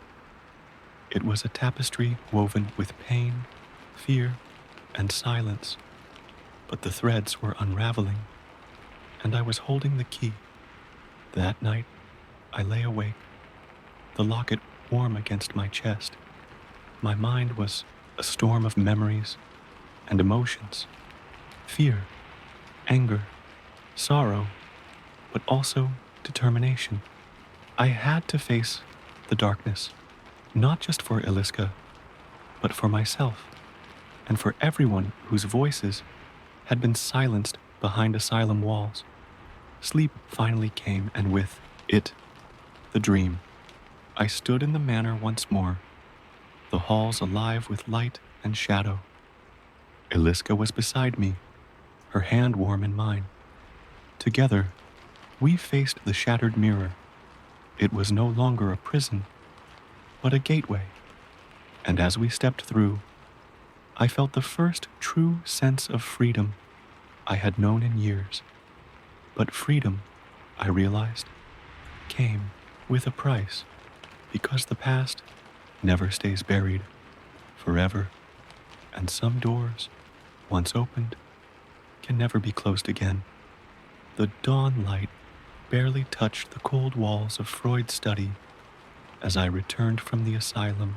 It was a tapestry woven with pain, fear, and silence. But the threads were unraveling, and I was holding the key. That night, I lay awake, the locket warm against my chest. My mind was a storm of memories and emotions, fear, anger, sorrow, but also determination. I had to face the darkness, not just for Eliska, but for myself, and for everyone whose voices had been silenced behind asylum walls. Sleep finally came, and with it, the dream. I stood in the manor once more, the halls alive with light and shadow. Eliska was beside me, her hand warm in mine. Together, we faced the shattered mirror. It was no longer a prison, but a gateway. And as we stepped through, I felt the first true sense of freedom I had known in years. But freedom, I realized, came with a price, because the past never stays buried forever, and some doors, once opened, can never be closed again. The dawn light barely touched the cold walls of Freud's study as I returned from the asylum,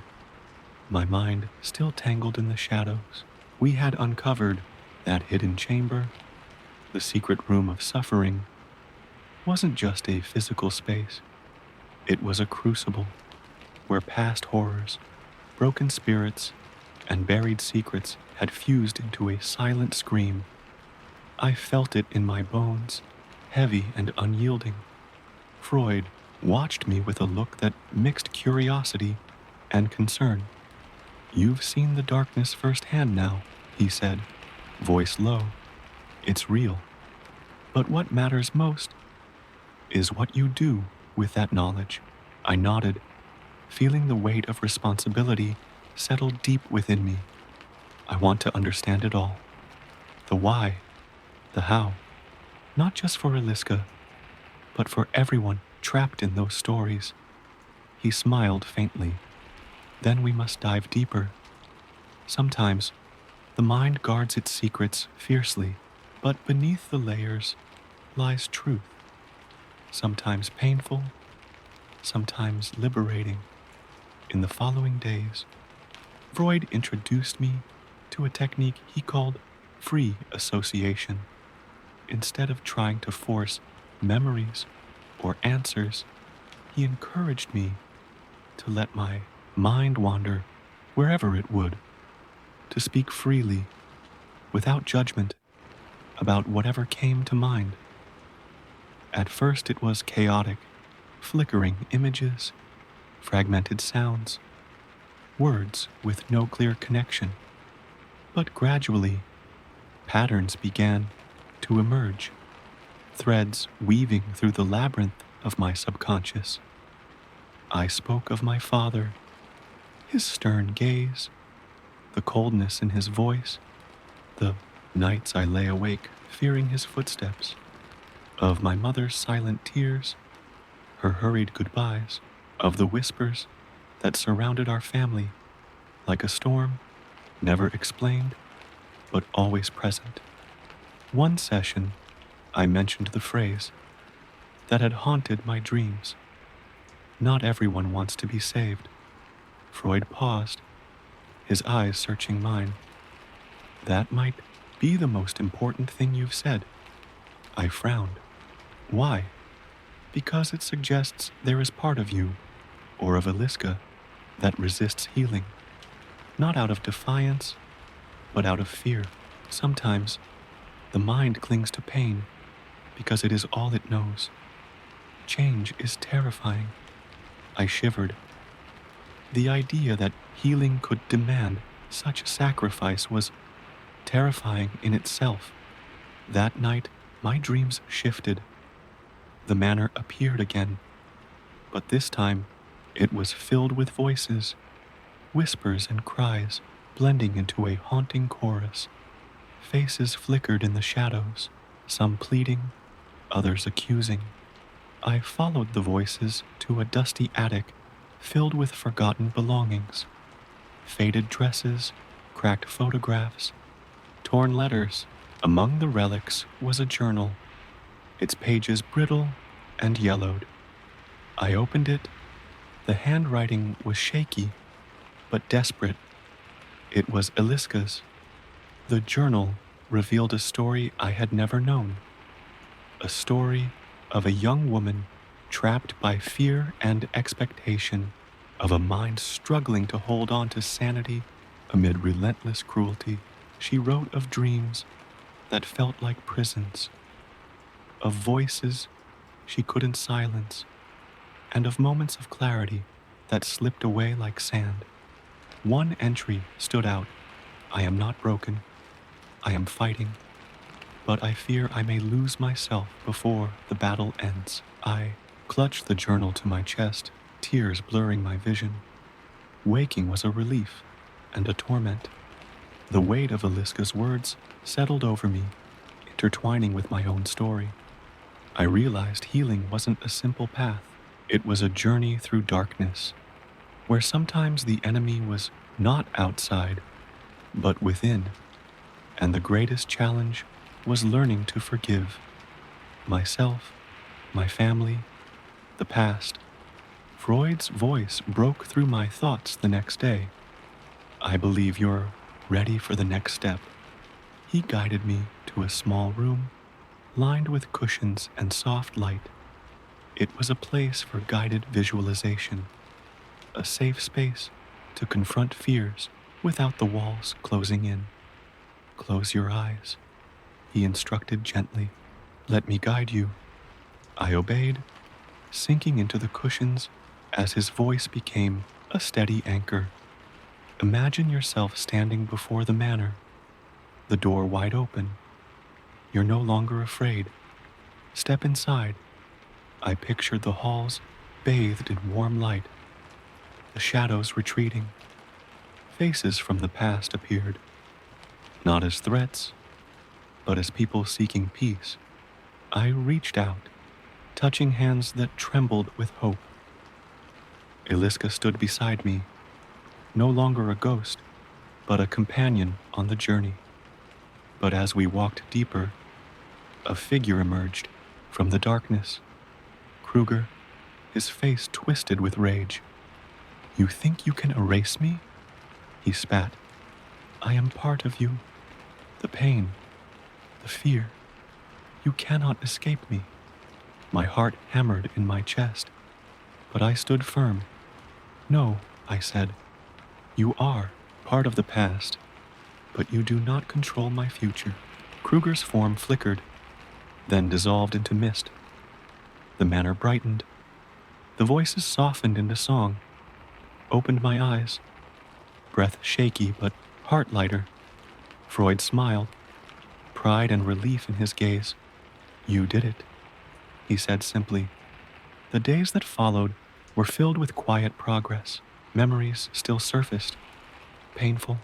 my mind still tangled in the shadows. We had uncovered that hidden chamber. The secret room of suffering wasn't just a physical space. It was a crucible where past horrors, broken spirits, and buried secrets had fused into a silent scream. I felt it in my bones, heavy and unyielding. Freud watched me with a look that mixed curiosity and concern. "You've seen the darkness firsthand now," he said, voice low. "It's real. But what matters most is what you do with that knowledge." I nodded, feeling the weight of responsibility settle deep within me. I want to understand it all. The why, the how, not just for Eliska, but for everyone trapped in those stories. He smiled faintly. "Then we must dive deeper. Sometimes the mind guards its secrets fiercely, but beneath the layers lies truth, sometimes painful, sometimes liberating." In the following days, Freud introduced me to a technique he called free association. Instead of trying to force memories or answers, he encouraged me to let my mind wander wherever it would, to speak freely, without judgment, about whatever came to mind. At first it was chaotic, flickering images, fragmented sounds, words with no clear connection. But gradually, patterns began to emerge, threads weaving through the labyrinth of my subconscious. I spoke of my father, his stern gaze, the coldness in his voice, the nights I lay awake fearing his footsteps, of my mother's silent tears, her hurried goodbyes, of the whispers that surrounded our family like a storm, never explained, but always present. One session, I mentioned the phrase that had haunted my dreams. Not everyone wants to be saved. Freud paused, his eyes searching mine. That might be the most important thing you've said. I frowned. Why? Because it suggests there is part of you, or of Eliska, that resists healing. Not out of defiance, but out of fear. Sometimes, the mind clings to pain because it is all it knows. Change is terrifying. I shivered. The idea that healing could demand such sacrifice was terrifying in itself. That night, my dreams shifted. The manor appeared again, but this time it was filled with voices, whispers and cries blending into a haunting chorus. Faces flickered in the shadows, some pleading, others accusing. I followed the voices to a dusty attic filled with forgotten belongings. Faded dresses, cracked photographs, torn letters. Among the relics was a journal, its pages brittle and yellowed. I opened it. The handwriting was shaky, but desperate. It was Eliska's. The journal revealed a story I had never known. A story of a young woman trapped by fear and expectation, of a mind struggling to hold on to sanity amid relentless cruelty. She wrote of dreams that felt like prisons, of voices she couldn't silence, and of moments of clarity that slipped away like sand. One entry stood out. I am not broken. I am fighting, but I fear I may lose myself before the battle ends. I clutched the journal to my chest, tears blurring my vision. Waking was a relief and a torment. The weight of Eliska's words settled over me, intertwining with my own story. I realized healing wasn't a simple path. It was a journey through darkness, where sometimes the enemy was not outside, but within. And the greatest challenge was learning to forgive myself, my family, the past. Freud's voice broke through my thoughts the next day. I believe you're ready for the next step. He guided me to a small room, lined with cushions and soft light. It was a place for guided visualization, a safe space to confront fears without the walls closing in. Close your eyes, he instructed gently. Let me guide you. I obeyed, sinking into the cushions as his voice became a steady anchor. Imagine yourself standing before the manor, the door wide open. You're no longer afraid. Step inside. I pictured the halls bathed in warm light, the shadows retreating. Faces from the past appeared, not as threats, but as people seeking peace. I reached out, touching hands that trembled with hope. Eliska stood beside me, no longer a ghost, but a companion on the journey. But as we walked deeper, a figure emerged from the darkness. Kruger, his face twisted with rage. You think you can erase me? He spat. I am part of you. The pain, the fear. You cannot escape me. My heart hammered in my chest, but I stood firm. No, I said. You are part of the past, but you do not control my future. Kruger's form flickered, then dissolved into mist. The manor brightened. The voices softened into song. Opened my eyes, breath shaky but heart lighter. Freud smiled, pride and relief in his gaze. You did it, he said simply. The days that followed were filled with quiet progress. Memories still surfaced, painful,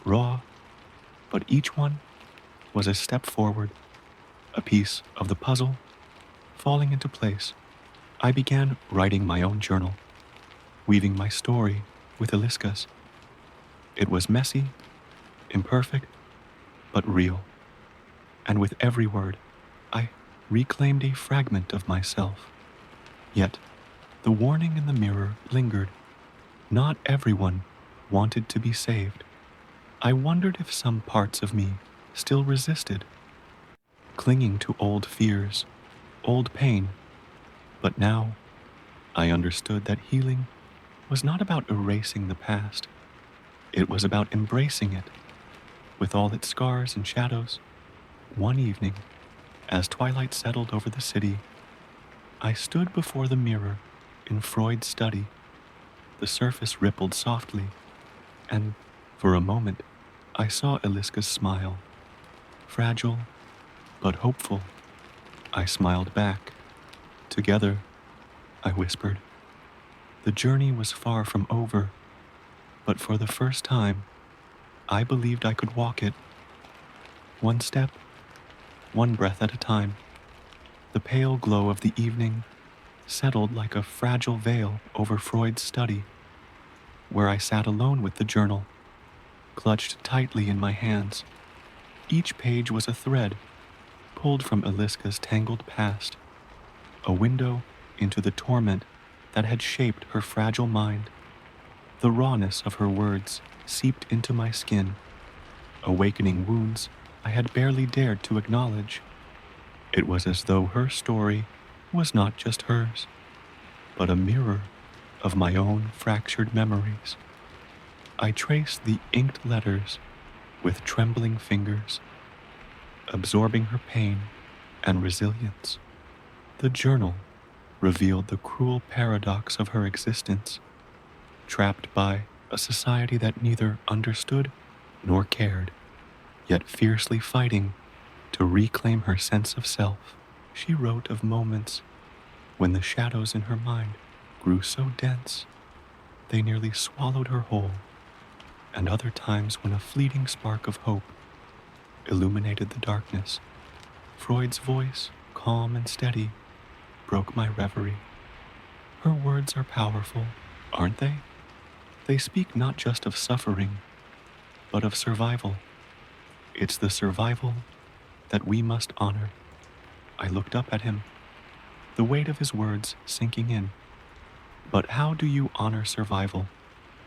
raw, but each one was a step forward, a piece of the puzzle falling into place. I began writing my own journal, weaving my story with Eliska's. It was messy, imperfect, but real. And with every word, I reclaimed a fragment of myself. Yet, the warning in the mirror lingered. Not everyone wanted to be saved. I wondered if some parts of me still resisted, clinging to old fears, old pain. But now I understood that healing was not about erasing the past. It was about embracing it, with all its scars and shadows. One evening, as twilight settled over the city, I stood before the mirror in Freud's study. The surface rippled softly, and for a moment, I saw Eliska's smile. Fragile, but hopeful. I smiled back. Together, I whispered. The journey was far from over, but for the first time, I believed I could walk it. One step, one breath at a time. The pale glow of the evening settled like a fragile veil over Freud's study, where I sat alone with the journal, clutched tightly in my hands. Each page was a thread, pulled from Eliska's tangled past, a window into the torment that had shaped her fragile mind. The rawness of her words seeped into my skin, awakening wounds I had barely dared to acknowledge. It was as though her story was not just hers, but a mirror of my own fractured memories. I traced the inked letters with trembling fingers, absorbing her pain and resilience. The journal revealed the cruel paradox of her existence, trapped by a society that neither understood nor cared, yet fiercely fighting to reclaim her sense of self. She wrote of moments when the shadows in her mind grew so dense they nearly swallowed her whole, and other times when a fleeting spark of hope illuminated the darkness. Freud's voice, calm and steady, broke my reverie. Her words are powerful, aren't they? They speak not just of suffering, but of survival. It's the survival that we must honor. I looked up at him, the weight of his words sinking in. But how do you honor survival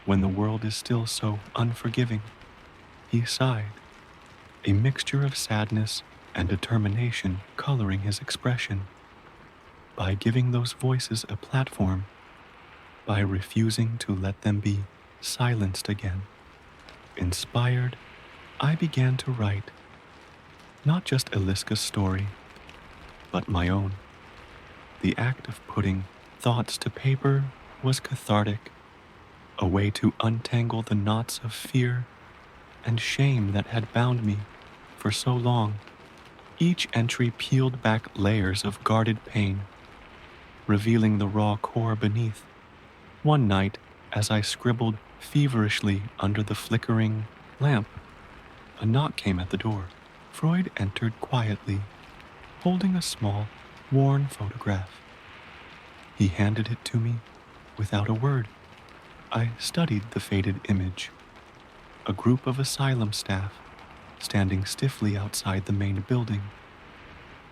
when the world is still so unforgiving? He sighed, a mixture of sadness and determination coloring his expression. By giving those voices a platform, by refusing to let them be silenced again. Inspired, I began to write, not just Eliska's story, but my own. The act of putting thoughts to paper was cathartic, a way to untangle the knots of fear and shame that had bound me for so long. Each entry peeled back layers of guarded pain, revealing the raw core beneath. One night, as I scribbled feverishly under the flickering lamp, a knock came at the door. Freud entered quietly, holding a small, worn photograph. He handed it to me without a word. I studied the faded image. A group of asylum staff standing stiffly outside the main building.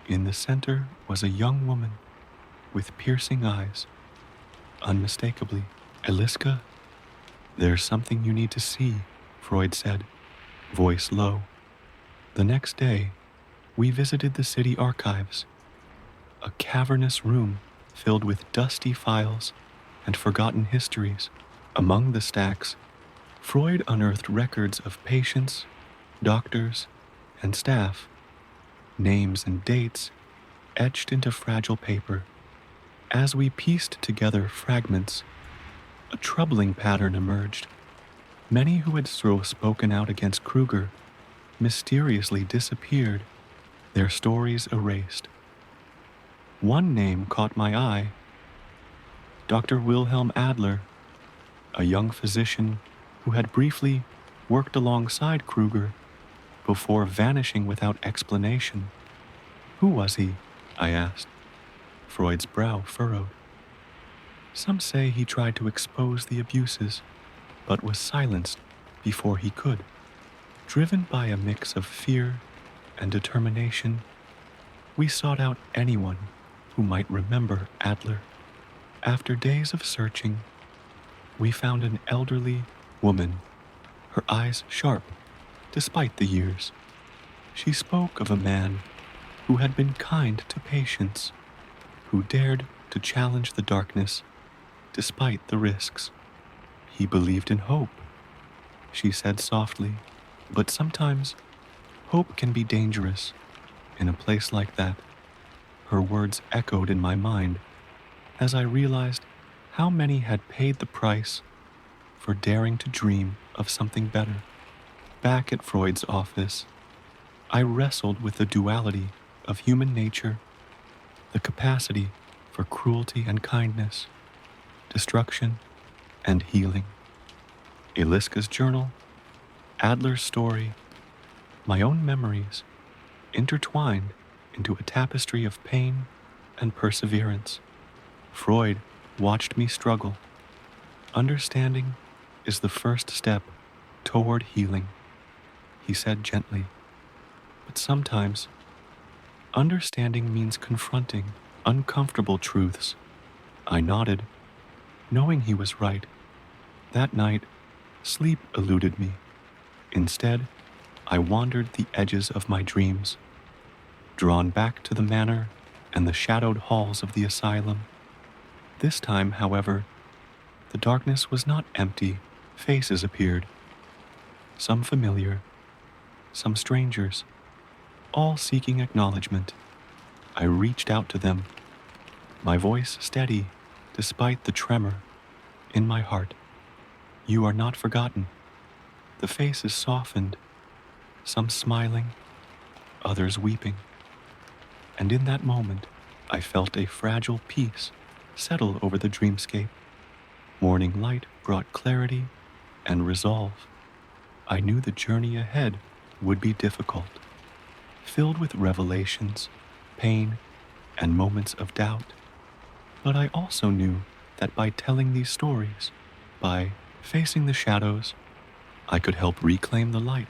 In the center was a young woman with piercing eyes. Unmistakably, Eliska. There's something you need to see, Freud said, voice low. The next day, we visited the city archives, a cavernous room filled with dusty files and forgotten histories. Among the stacks, Freud unearthed records of patients, doctors, and staff, names and dates etched into fragile paper. As we pieced together fragments, a troubling pattern emerged. Many who had so spoken out against Kruger mysteriously disappeared, their stories erased. One name caught my eye, Dr. Wilhelm Adler, a young physician who had briefly worked alongside Kruger before vanishing without explanation. Who was he? I asked. Freud's brow furrowed. Some say he tried to expose the abuses, but was silenced before he could. Driven by a mix of fear and determination, We sought out anyone who might remember Adler. After days of searching, we found an elderly woman, her eyes sharp despite the years. She spoke of a man who had been kind to patients, who dared to challenge the darkness despite the risks. He believed in hope, she said softly, but sometimes hope can be dangerous. In a place like that, her words echoed in my mind as I realized how many had paid the price for daring to dream of something better. Back at Freud's office, I wrestled with the duality of human nature, the capacity for cruelty and kindness, destruction and healing. Eliska's journal, Adler's story, my own memories, intertwined into a tapestry of pain and perseverance. Freud watched me struggle. Understanding is the first step toward healing, he said gently. But sometimes, understanding means confronting uncomfortable truths. I nodded, knowing he was right. That night, sleep eluded me. Instead, I wandered the edges of my dreams, drawn back to the manor and the shadowed halls of the asylum. This time, however, the darkness was not empty. Faces appeared, some familiar, some strangers, all seeking acknowledgement. I reached out to them, my voice steady despite the tremor in my heart. You are not forgotten. The faces softened, some smiling, others weeping. And in that moment, I felt a fragile peace settle over the dreamscape. Morning light brought clarity and resolve. I knew the journey ahead would be difficult, filled with revelations, pain, and moments of doubt. But I also knew that by telling these stories, by facing the shadows, I could help reclaim the light.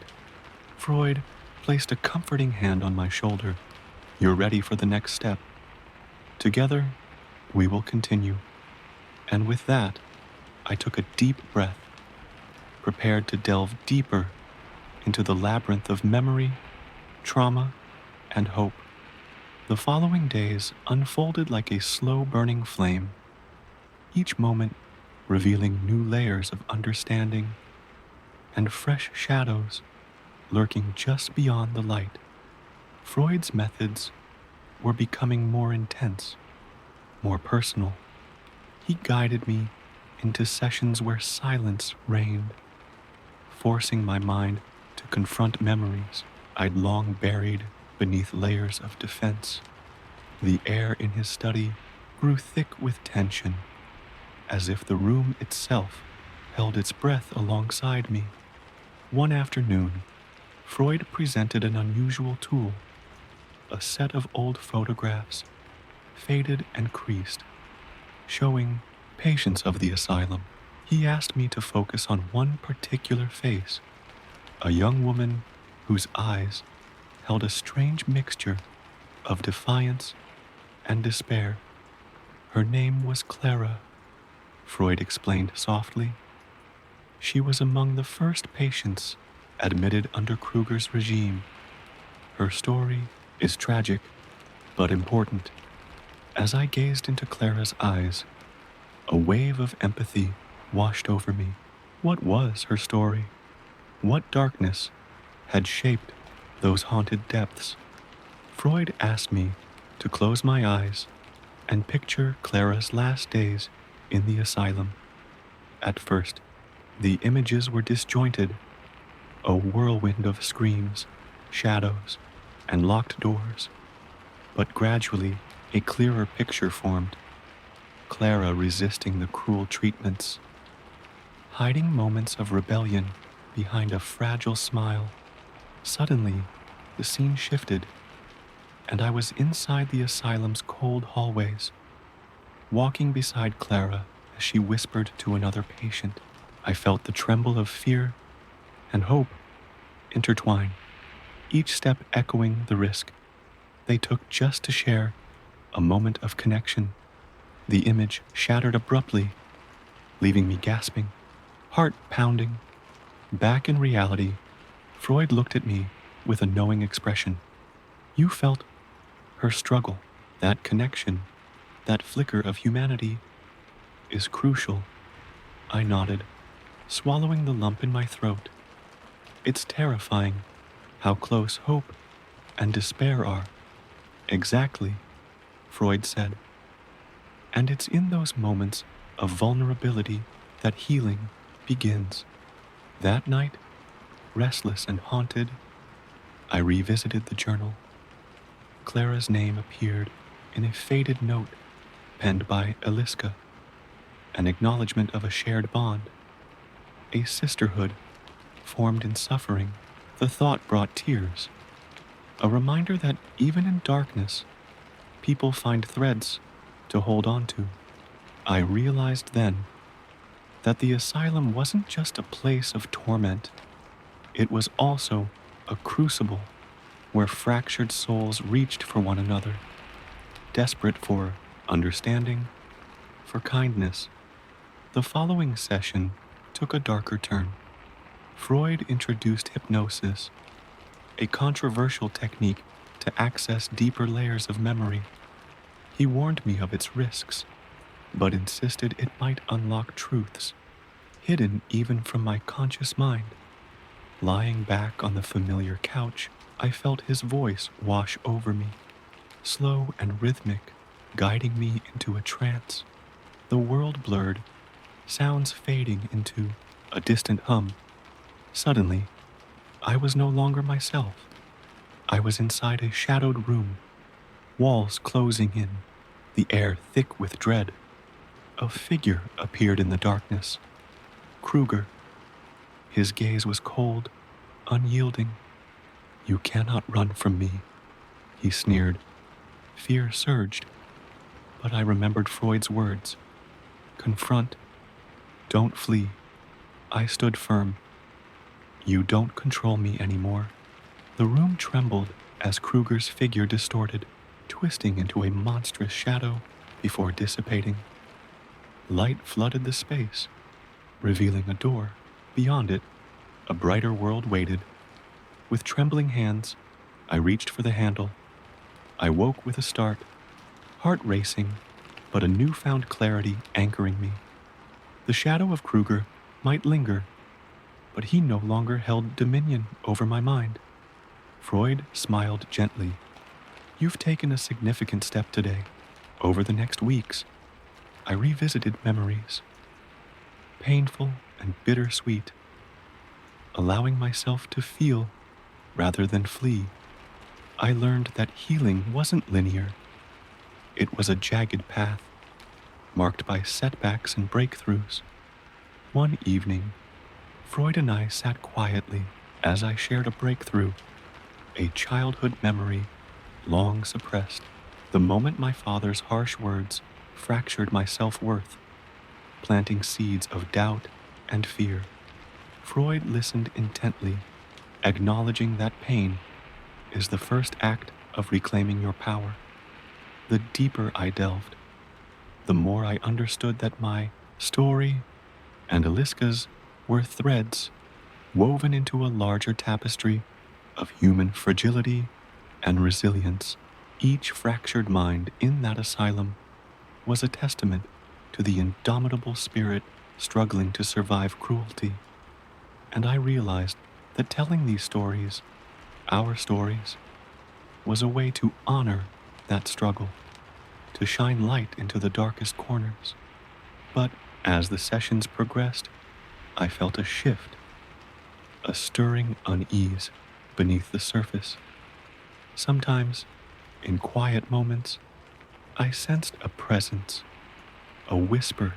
Freud placed a comforting hand on my shoulder. You're ready for the next step. Together, we will continue. And with that, I took a deep breath, prepared to delve deeper into the labyrinth of memory, trauma, and hope. The following days unfolded like a slow-burning flame, each moment revealing new layers of understanding and fresh shadows lurking just beyond the light. Freud's methods were becoming more intense, more personal. He guided me into sessions where silence reigned, forcing my mind to confront memories I'd long buried beneath layers of defense. The air in his study grew thick with tension, as if the room itself held its breath alongside me. One afternoon, Freud presented an unusual tool, a set of old photographs, faded and creased, showing patients of the asylum. He asked me to focus on one particular face, a young woman whose eyes held a strange mixture of defiance and despair. Her name was Clara, Freud explained softly. She was among the first patients admitted under Kruger's regime. Her story is tragic, but important. As I gazed into Clara's eyes, a wave of empathy washed over me. What was her story? What darkness had shaped those haunted depths? Freud asked me to close my eyes and picture Clara's last days in the asylum. At first, the images were disjointed, a whirlwind of screams, shadows, and locked doors. But gradually, a clearer picture formed. Clara resisting the cruel treatments, hiding moments of rebellion behind a fragile smile. Suddenly, the scene shifted, and I was inside the asylum's cold hallways, walking beside Clara as she whispered to another patient. I felt the tremble of fear and hope intertwine, each step echoing the risk. they took just to share a moment of connection. The image shattered abruptly, leaving me gasping, heart pounding. Back in reality, Freud looked at me with a knowing expression. You felt her struggle, that connection, that flicker of humanity is crucial. I nodded, swallowing the lump in my throat. It's terrifying how close hope and despair are. Exactly, Freud said. And it's in those moments of vulnerability that healing begins. That night, restless and haunted, I revisited the journal. Clara's name appeared in a faded note penned by Eliska, an acknowledgement of a shared bond, a sisterhood formed in suffering. The thought brought tears, a reminder that even in darkness, people find threads to hold on to. I realized then that the asylum wasn't just a place of torment, it was also a crucible where fractured souls reached for one another, desperate for understanding, for kindness. The following session took a darker turn. Freud introduced hypnosis, a controversial technique to access deeper layers of memory. He warned me of its risks, but insisted it might unlock truths hidden even from my conscious mind. Lying back on the familiar couch, I felt his voice wash over me, slow and rhythmic, guiding me into a trance. The world blurred, sounds fading into a distant hum. Suddenly, I was no longer myself. I was inside a shadowed room, walls closing in, the air thick with dread. A figure appeared in the darkness. Kruger. His gaze was cold, unyielding. You cannot run from me, he sneered. Fear surged, but I remembered Freud's words. Confront, don't flee. I stood firm. You don't control me anymore. The room trembled as Kruger's figure distorted, twisting into a monstrous shadow before dissipating. Light flooded the space, revealing a door. Beyond it, a brighter world waited. With trembling hands, I reached for the handle. I woke with a start, heart racing, but a newfound clarity anchoring me. The shadow of Kruger might linger, but he no longer held dominion over my mind. Freud smiled gently. You've taken a significant step today. Over the next weeks, I revisited memories, painful and bittersweet, allowing myself to feel rather than flee. I learned that healing wasn't linear. It was a jagged path, marked by setbacks and breakthroughs. One evening, Freud and I sat quietly as I shared a breakthrough, a childhood memory long suppressed. The moment my father's harsh words fractured my self-worth, planting seeds of doubt and fear. Freud listened intently, acknowledging that pain is the first act of reclaiming your power. The deeper I delved, the more I understood that my story and Eliska's were threads woven into a larger tapestry of human fragility and resilience. Each fractured mind in that asylum was a testament to the indomitable spirit struggling to survive cruelty. And I realized that telling these stories, our stories, was a way to honor that struggle, to shine light into the darkest corners. But as the sessions progressed, I felt a shift, a stirring unease beneath the surface. Sometimes, in quiet moments, I sensed a presence, a whisper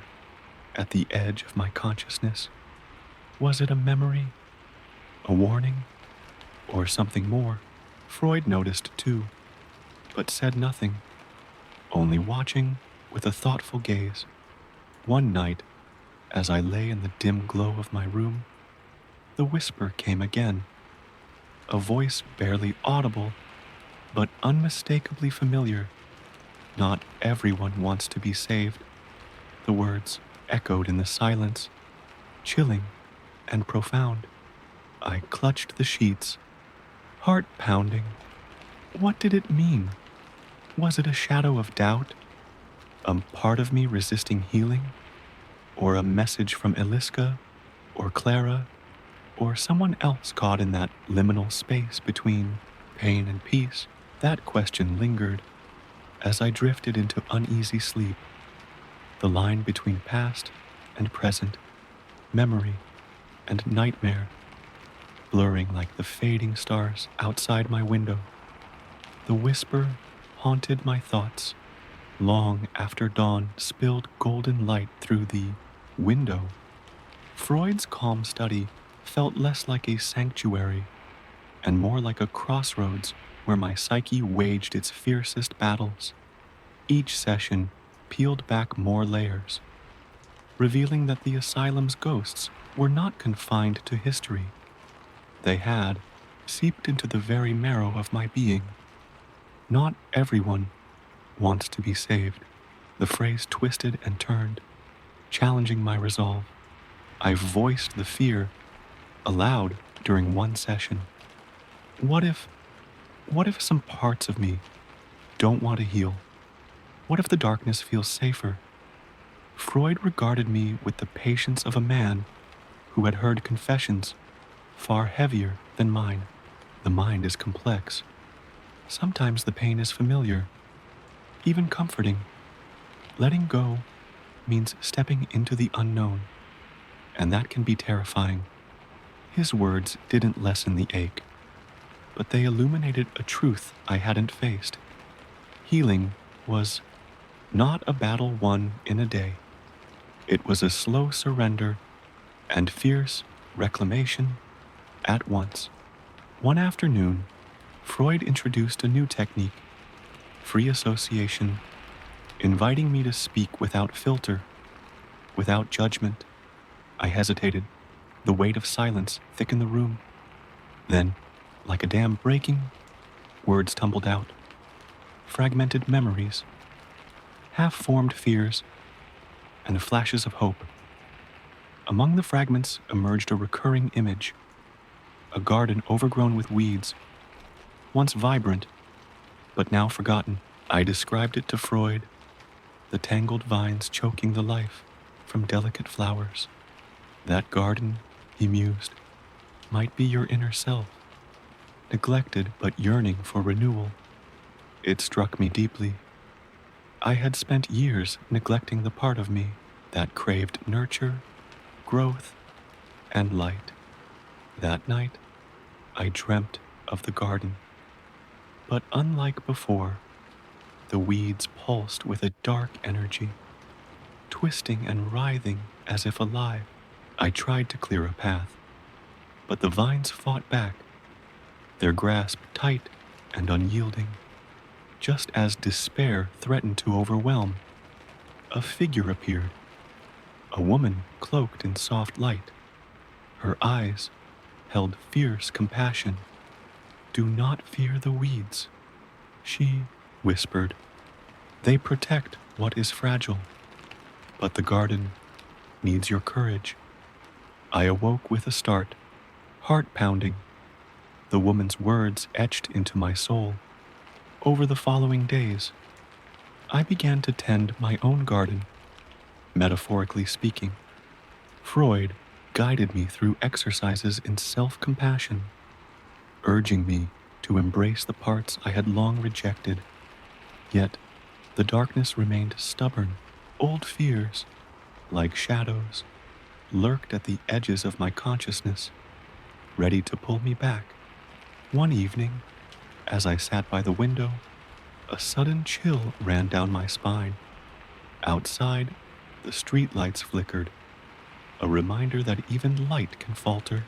at the edge of my consciousness. Was it a memory, a warning, or something more? Freud noticed too, but said nothing, only watching with a thoughtful gaze. One night, as I lay in the dim glow of my room, the whisper came again, a voice barely audible, but unmistakably familiar. Not everyone wants to be saved. The words echoed in the silence, chilling and profound. I clutched the sheets, heart pounding. What did it mean? Was it a shadow of doubt? A part of me resisting healing? Or a message from Eliska or Clara or someone else caught in that liminal space between pain and peace? That question lingered as I drifted into uneasy sleep, the line between past and present, memory and nightmare, blurring like the fading stars outside my window. The whisper haunted my thoughts long after dawn spilled golden light through the window. Freud's calm study felt less like a sanctuary and more like a crossroads where my psyche waged its fiercest battles. Each session peeled back more layers, revealing that the asylum's ghosts were not confined to history. They had seeped into the very marrow of my being. Not everyone wants to be saved. The phrase twisted and turned, challenging my resolve. I voiced the fear aloud during one session. What if, what if some parts of me don't want to heal? What if the darkness feels safer? Freud regarded me with the patience of a man who had heard confessions far heavier than mine. The mind is complex. Sometimes the pain is familiar, even comforting. Letting go means stepping into the unknown, and that can be terrifying. His words didn't lessen the ache, but they illuminated a truth I hadn't faced. Healing was not a battle won in a day. It was a slow surrender and fierce reclamation at once. One afternoon, Freud introduced a new technique, free association, inviting me to speak without filter, without judgment. I hesitated. The weight of silence thickened the room. Then, like a dam breaking, words tumbled out. Fragmented memories, half-formed fears, and flashes of hope. Among the fragments emerged a recurring image, a garden overgrown with weeds, once vibrant, but now forgotten. I described it to Freud, the tangled vines choking the life from delicate flowers. That garden, he mused, might be your inner self, neglected but yearning for renewal. It struck me deeply. I had spent years neglecting the part of me that craved nurture, growth, and light. That night, I dreamt of the garden. But unlike before, the weeds pulsed with a dark energy, twisting and writhing as if alive. I tried to clear a path, but the vines fought back, their grasp tight and unyielding. Just as despair threatened to overwhelm, a figure appeared, a woman cloaked in soft light. Her eyes held fierce compassion. "Do not fear the weeds," she whispered. "They protect what is fragile, but the garden needs your courage." I awoke with a start, heart pounding. The woman's words etched into my soul. Over the following days, I began to tend my own garden, metaphorically speaking. Freud guided me through exercises in self-compassion, urging me to embrace the parts I had long rejected. Yet, the darkness remained stubborn. Old fears, like shadows, lurked at the edges of my consciousness, ready to pull me back. One evening, as I sat by the window, a sudden chill ran down my spine. Outside, the streetlights flickered, a reminder that even light can falter.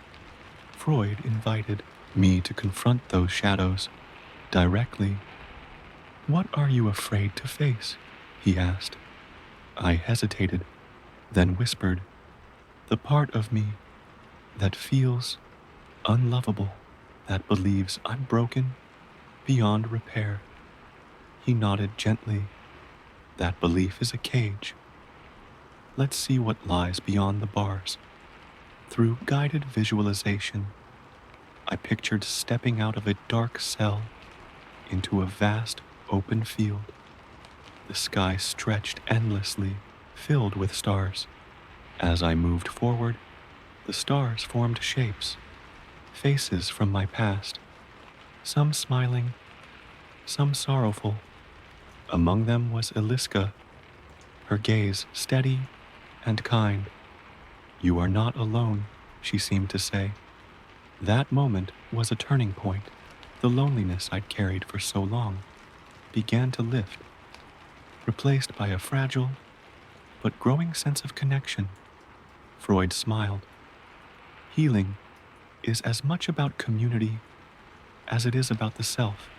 Freud invited me to confront those shadows directly. "What are you afraid to face?" he asked. I hesitated, then whispered, "The part of me that feels unlovable, that believes I'm broken beyond repair. He nodded gently. That belief is a cage. Let's see what lies beyond the bars. Through guided visualization, I pictured stepping out of a dark cell into a vast open field. The sky stretched endlessly, filled with stars. As I moved forward, the stars formed shapes, faces from my past, some smiling, some sorrowful. Among them was Eliska, her gaze steady and kind. "You are not alone," she seemed to say. That moment was a turning point. The loneliness I'd carried for so long began to lift, replaced by a fragile but growing sense of connection. Freud smiled. Healing is as much about community as it is about the self.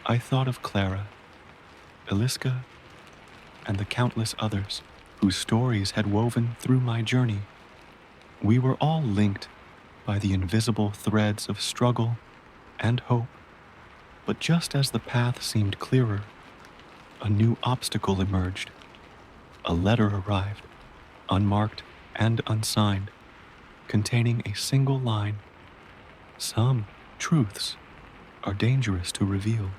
I thought of Clara, Eliska, and the countless others whose stories had woven through my journey. We were all linked by the invisible threads of struggle and hope. But just as the path seemed clearer, a new obstacle emerged. A letter arrived, unmarked and unsigned, containing a single line. "Some truths are dangerous to reveal."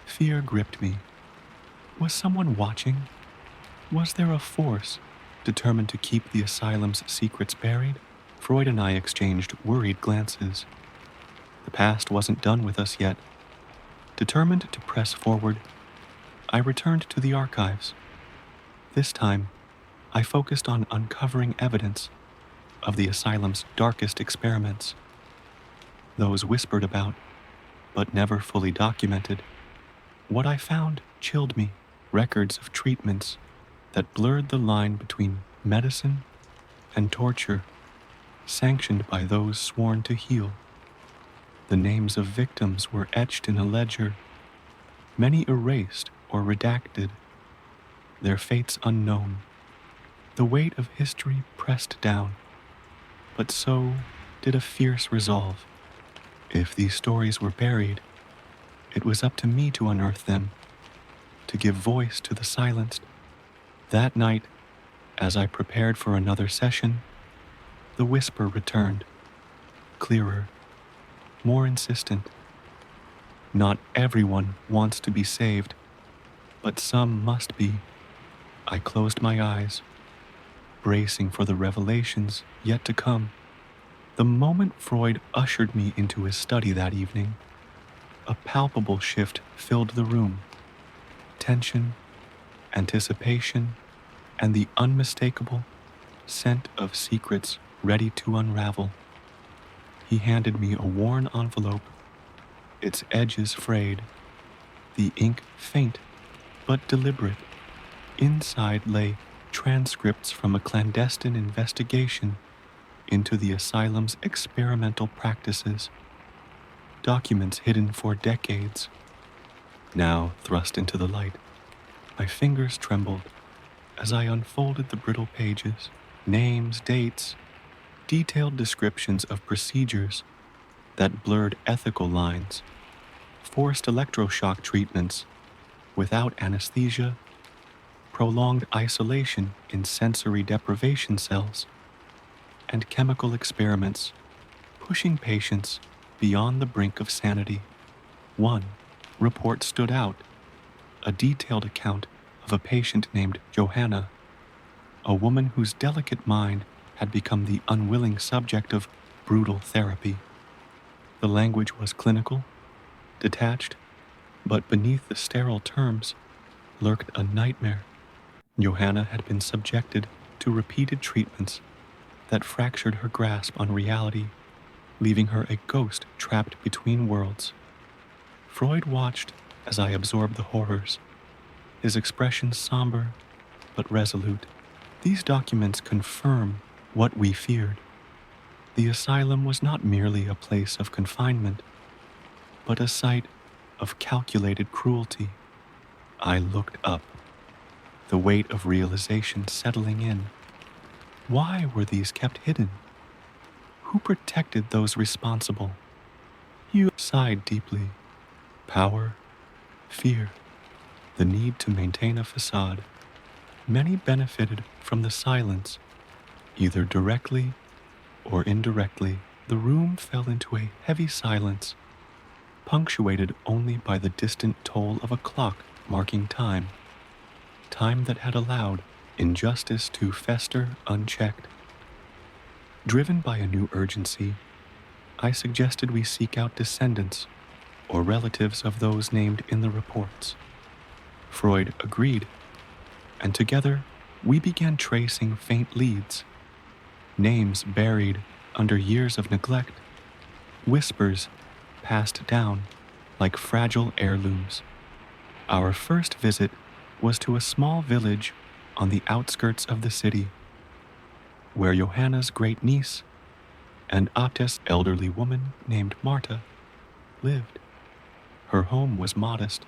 Fear gripped me. Was someone watching? Was there a force determined to keep the asylum's secrets buried? Freud and I exchanged worried glances. The past wasn't done with us yet. Determined to press forward, I returned to the archives. This time, I focused on uncovering evidence of the asylum's darkest experiments. Those whispered about, but never fully documented. What I found chilled me. Records of treatments that blurred the line between medicine and torture, sanctioned by those sworn to heal. The names of victims were etched in a ledger, many erased or redacted, their fates unknown. The weight of history pressed down, but so did a fierce resolve. If these stories were buried, it was up to me to unearth them, to give voice to the silenced. That night, as I prepared for another session, the whisper returned, clearer, more insistent. Not everyone wants to be saved, but some must be. I closed my eyes, bracing for the revelations yet to come. The moment Freud ushered me into his study that evening, a palpable shift filled the room. Tension, anticipation, and the unmistakable scent of secrets ready to unravel. He handed me a worn envelope, its edges frayed, the ink faint but deliberate. Inside lay transcripts from a clandestine investigation into the asylum's experimental practices, documents hidden for decades, now thrust into the light. My fingers trembled as I unfolded the brittle pages. Names, dates, detailed descriptions of procedures that blurred ethical lines, forced electroshock treatments without anesthesia, prolonged isolation in sensory deprivation cells, and chemical experiments pushing patients beyond the brink of sanity. One report stood out, a detailed account of a patient named Johanna, a woman whose delicate mind had become the unwilling subject of brutal therapy. The language was clinical, detached, but beneath the sterile terms lurked a nightmare. Johanna had been subjected to repeated treatments that fractured her grasp on reality, leaving her a ghost trapped between worlds. Freud watched as I absorbed the horrors, his expression somber but resolute. These documents confirm what we feared. The asylum was not merely a place of confinement, but a site of calculated cruelty. I looked up, the weight of realization settling in. Why were these kept hidden? Who protected those responsible? You sighed deeply. Power, fear, the need to maintain a facade. Many benefited from the silence, either directly or indirectly. The room fell into a heavy silence, punctuated only by the distant toll of a clock marking time, time that had allowed injustice to fester unchecked. Driven by a new urgency, I suggested we seek out descendants or relatives of those named in the reports. Freud agreed, and together we began tracing faint leads, names buried under years of neglect, whispers passed down like fragile heirlooms. Our first visit was to a small village on the outskirts of the city, where Johanna's great niece and Atte's elderly woman named Marta lived. Her home was modest,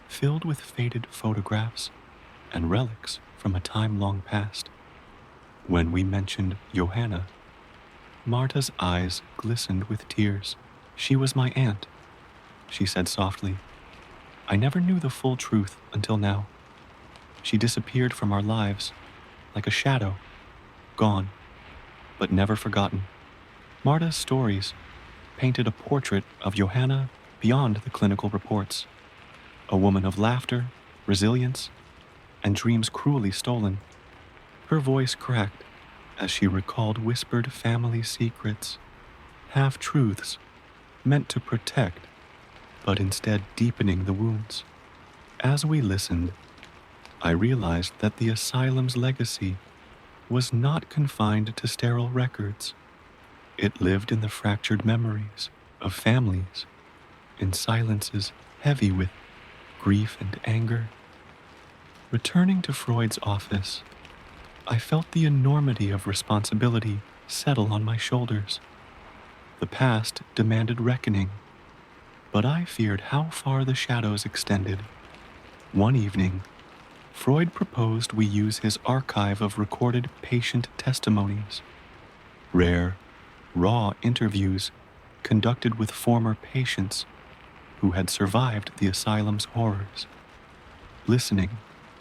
filled with faded photographs and relics from a time long past. When we mentioned Johanna, Marta's eyes glistened with tears. She was my aunt, she said softly. I never knew the full truth until now. She disappeared from our lives like a shadow, gone, but never forgotten. Marta's stories painted a portrait of Johanna beyond the clinical reports, a woman of laughter, resilience, and dreams cruelly stolen. Her voice cracked as she recalled whispered family secrets, half-truths meant to protect, but instead deepening the wounds. As we listened, I realized that the asylum's legacy was not confined to sterile records. It lived in the fractured memories of families, in silences heavy with grief and anger. Returning to Freud's office, I felt the enormity of responsibility settle on my shoulders. The past demanded reckoning, but I feared how far the shadows extended. One evening, Freud proposed we use his archive of recorded patient testimonies, rare, raw interviews conducted with former patients who had survived the asylum's horrors. Listening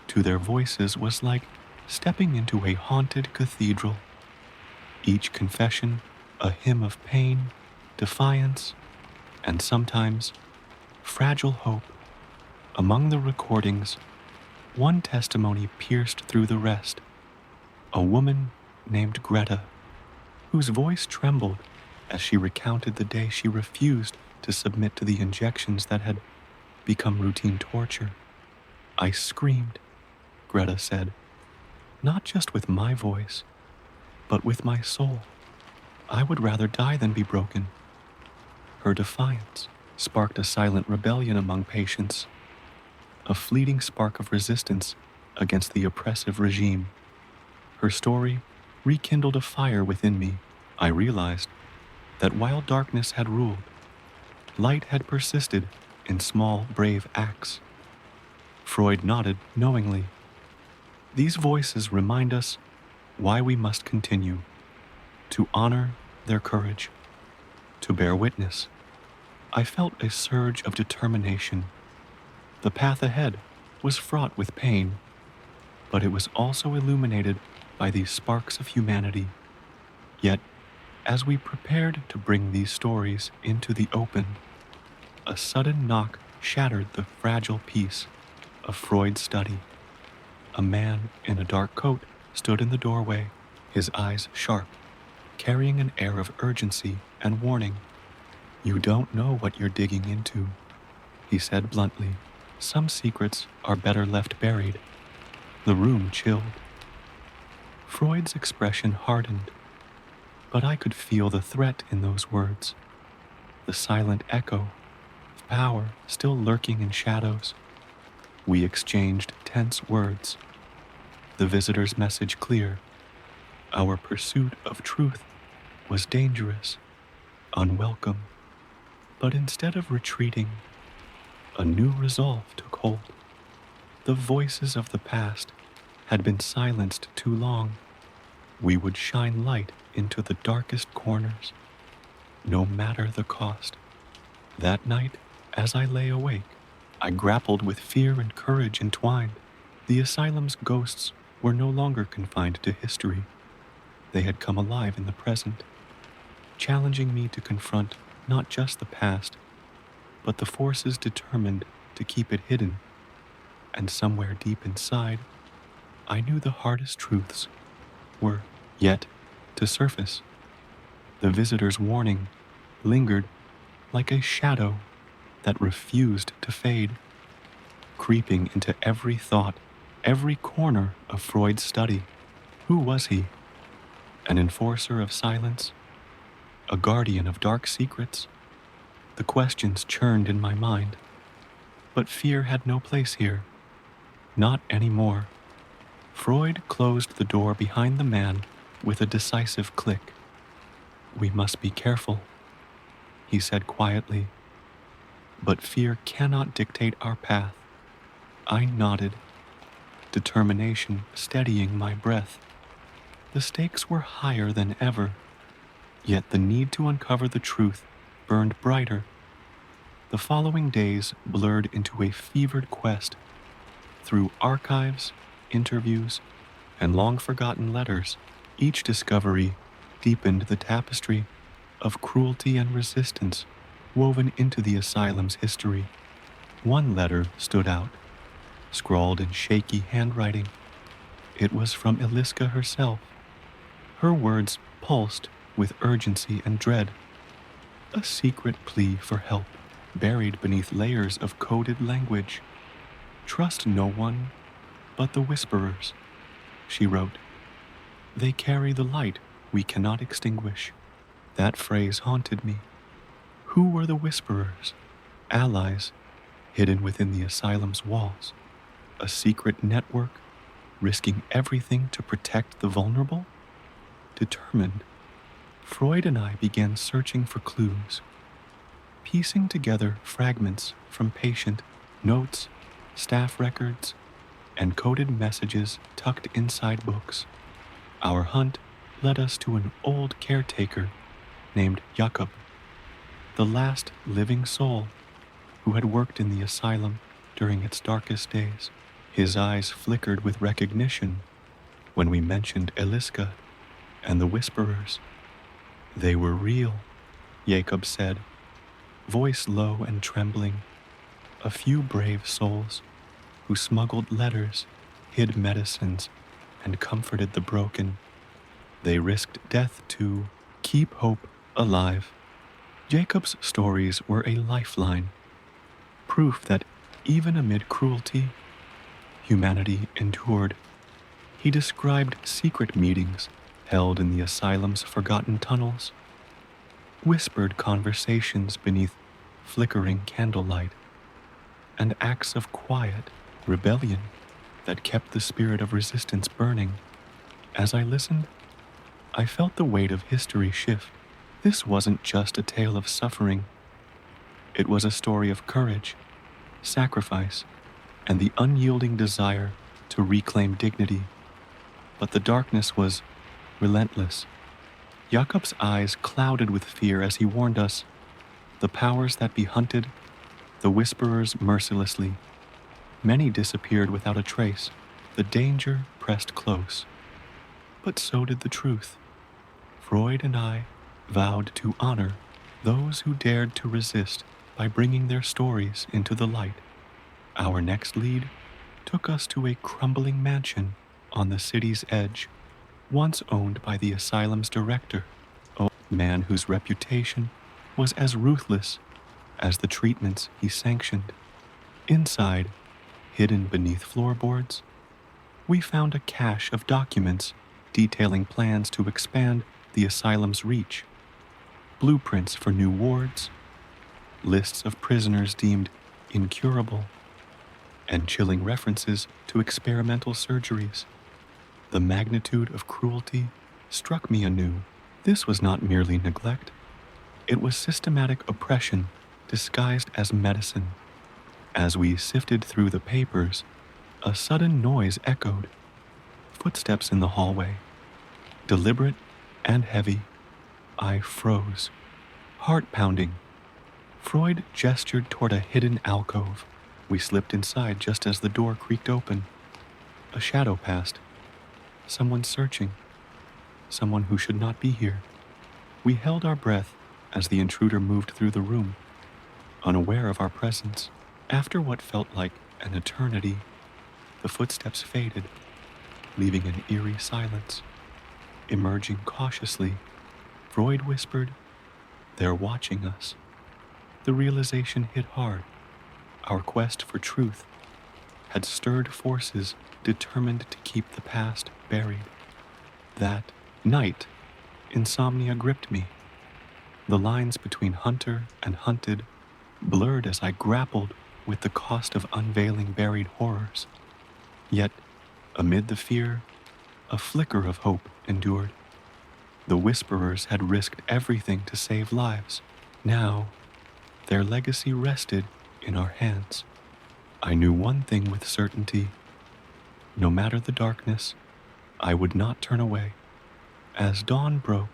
to their voices was like stepping into a haunted cathedral, each confession a hymn of pain, defiance, and sometimes fragile hope. Among the recordings, one testimony pierced through the rest, a woman named Greta, whose voice trembled as she recounted the day she refused to submit to the injections that had become routine torture. I screamed, Greta said, not just with my voice, but with my soul. I would rather die than be broken. Her defiance sparked a silent rebellion among patients, a fleeting spark of resistance against the oppressive regime. Her story rekindled a fire within me. I realized that while darkness had ruled, light had persisted in small, brave acts. Freud nodded knowingly. These voices remind us why we must continue, to honor their courage, to bear witness. I felt a surge of determination. The path ahead was fraught with pain, but it was also illuminated by these sparks of humanity. Yet, as we prepared to bring these stories into the open, a sudden knock shattered the fragile peace of Freud's study. A man in a dark coat stood in the doorway, his eyes sharp, carrying an air of urgency and warning. You don't know what you're digging into, he said bluntly. Some secrets are better left buried. The room chilled. Freud's expression hardened, but I could feel the threat in those words, the silent echo of power still lurking in shadows. We exchanged tense words, the visitor's message clear. Our pursuit of truth was dangerous, unwelcome. But instead of retreating, a new resolve took hold. The voices of the past had been silenced too long. We would shine light into the darkest corners, no matter the cost. That night, As I lay awake, I grappled with fear and courage entwined. The asylum's ghosts were no longer confined to history. They had come alive in the present, challenging me to confront not just the past, but the forces determined to keep it hidden. And somewhere deep inside, I knew the hardest truths were yet to surface. The visitor's warning lingered like a shadow that refused to fade, creeping into every thought, every corner of Freud's study. Who was he? An enforcer of silence? A guardian of dark secrets? The questions churned in my mind. But fear had no place here. Not anymore. Freud closed the door behind the man with a decisive click. "We must be careful," he said quietly. "But fear cannot dictate our path." I nodded, determination steadying my breath. The stakes were higher than ever, yet the need to uncover the truth burned brighter. The following days blurred into a fevered quest through archives, interviews, and long-forgotten letters. Each discovery deepened the tapestry of cruelty and resistance woven into the asylum's history. One letter stood out, scrawled in shaky handwriting. It was from Eliska herself. Her words pulsed with urgency and dread, a secret plea for help buried beneath layers of coded language. "Trust no one but the whisperers," she wrote. "They carry the light we cannot extinguish." That phrase haunted me. Who were the whisperers? Allies hidden within the asylum's walls? A secret network risking everything to protect the vulnerable? Determined, Freud and I began searching for clues, piecing together fragments from patient notes, staff records, and coded messages tucked inside books. Our hunt led us to an old caretaker named Jakob, the last living soul who had worked in the asylum during its darkest days. His eyes flickered with recognition when we mentioned Eliska and the whisperers. "They were real," Jakob said, voice low and trembling. "A few brave souls who smuggled letters, hid medicines, and comforted the broken. They risked death to keep hope alive." Jacob's stories were a lifeline, proof that even amid cruelty, humanity endured. He described secret meetings held in the asylum's forgotten tunnels, whispered conversations beneath flickering candlelight, and acts of quiet rebellion that kept the spirit of resistance burning. As I listened, I felt the weight of history shift. This wasn't just a tale of suffering. It was a story of courage, sacrifice, and the unyielding desire to reclaim dignity. But the darkness was relentless. Jakob's eyes clouded with fear as he warned us. The powers that be hunted, the whisperers mercilessly. Many disappeared without a trace. The danger pressed close. But so did the truth. Freud and I vowed to honor those who dared to resist by bringing their stories into the light. Our next lead took us to a crumbling mansion on the city's edge, once owned by the asylum's director, a man whose reputation was as ruthless as the treatments he sanctioned. Inside, hidden beneath floorboards, we found a cache of documents detailing plans to expand the asylum's reach, blueprints for new wards, lists of prisoners deemed incurable, and chilling references to experimental surgeries. The magnitude of cruelty struck me anew. This was not merely neglect. It was systematic oppression disguised as medicine. As we sifted through the papers, a sudden noise echoed. Footsteps in the hallway. Deliberate and heavy. I froze, heart pounding. Freud gestured toward a hidden alcove. We slipped inside just as the door creaked open. A shadow passed. Someone searching. Someone who should not be here. We held our breath as the intruder moved through the room, unaware of our presence. After what felt like an eternity, the footsteps faded, leaving an eerie silence. Emerging cautiously, Freud whispered, "They're watching us." The realization hit hard. Our quest for truth had stirred forces determined to keep the past buried. That night, insomnia gripped me. The lines between hunter and hunted blurred as I grappled with the cost of unveiling buried horrors. Yet, amid the fear, a flicker of hope endured. The whisperers had risked everything to save lives. Now, their legacy rested in our hands. I knew one thing with certainty. No matter the darkness, I would not turn away. As dawn broke,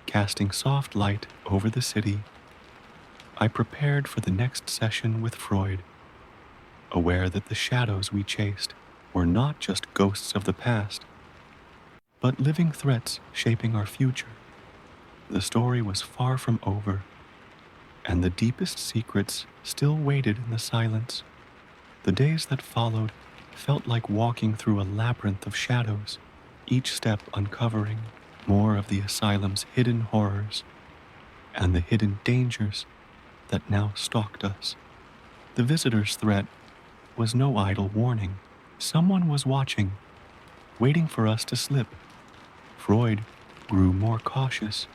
casting soft light over the city, I prepared for the next session with Freud, aware that the shadows we chased were not just ghosts of the past, but living threats shaping our future. The story was far from over, and the deepest secrets still waited in the silence. The days that followed felt like walking through a labyrinth of shadows, each step uncovering more of the asylum's hidden horrors and the hidden dangers that now stalked us. The visitor's threat was no idle warning. Someone was watching, waiting for us to slip. Freud grew more cautious,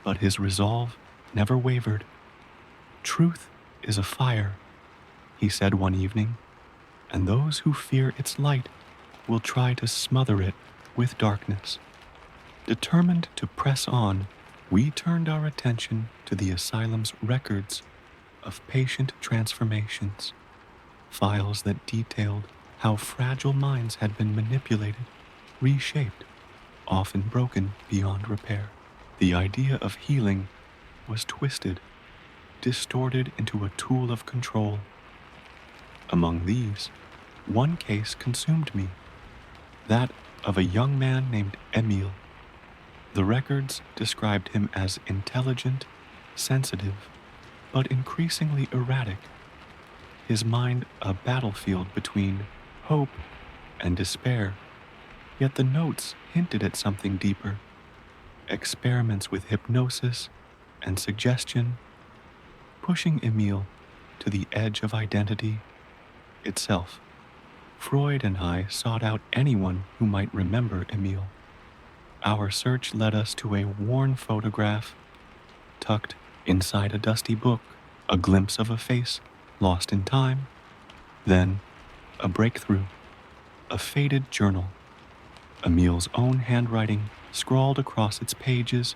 but his resolve never wavered. "Truth is a fire," he said one evening, "and those who fear its light will try to smother it with darkness." Determined to press on, we turned our attention to the asylum's records of patient transformations, files that detailed how fragile minds had been manipulated, reshaped, often broken beyond repair. The idea of healing was twisted, distorted into a tool of control. Among these, one case consumed me, that of a young man named Emile. The records described him as intelligent, sensitive, but increasingly erratic, his mind a battlefield between hope and despair. Yet the notes hinted at something deeper: experiments with hypnosis and suggestion, pushing Emile to the edge of identity itself. Freud and I sought out anyone who might remember Emile. Our search led us to a worn photograph tucked inside a dusty book, a glimpse of a face lost in time, then a breakthrough, a faded journal, Emile's own handwriting scrawled across its pages,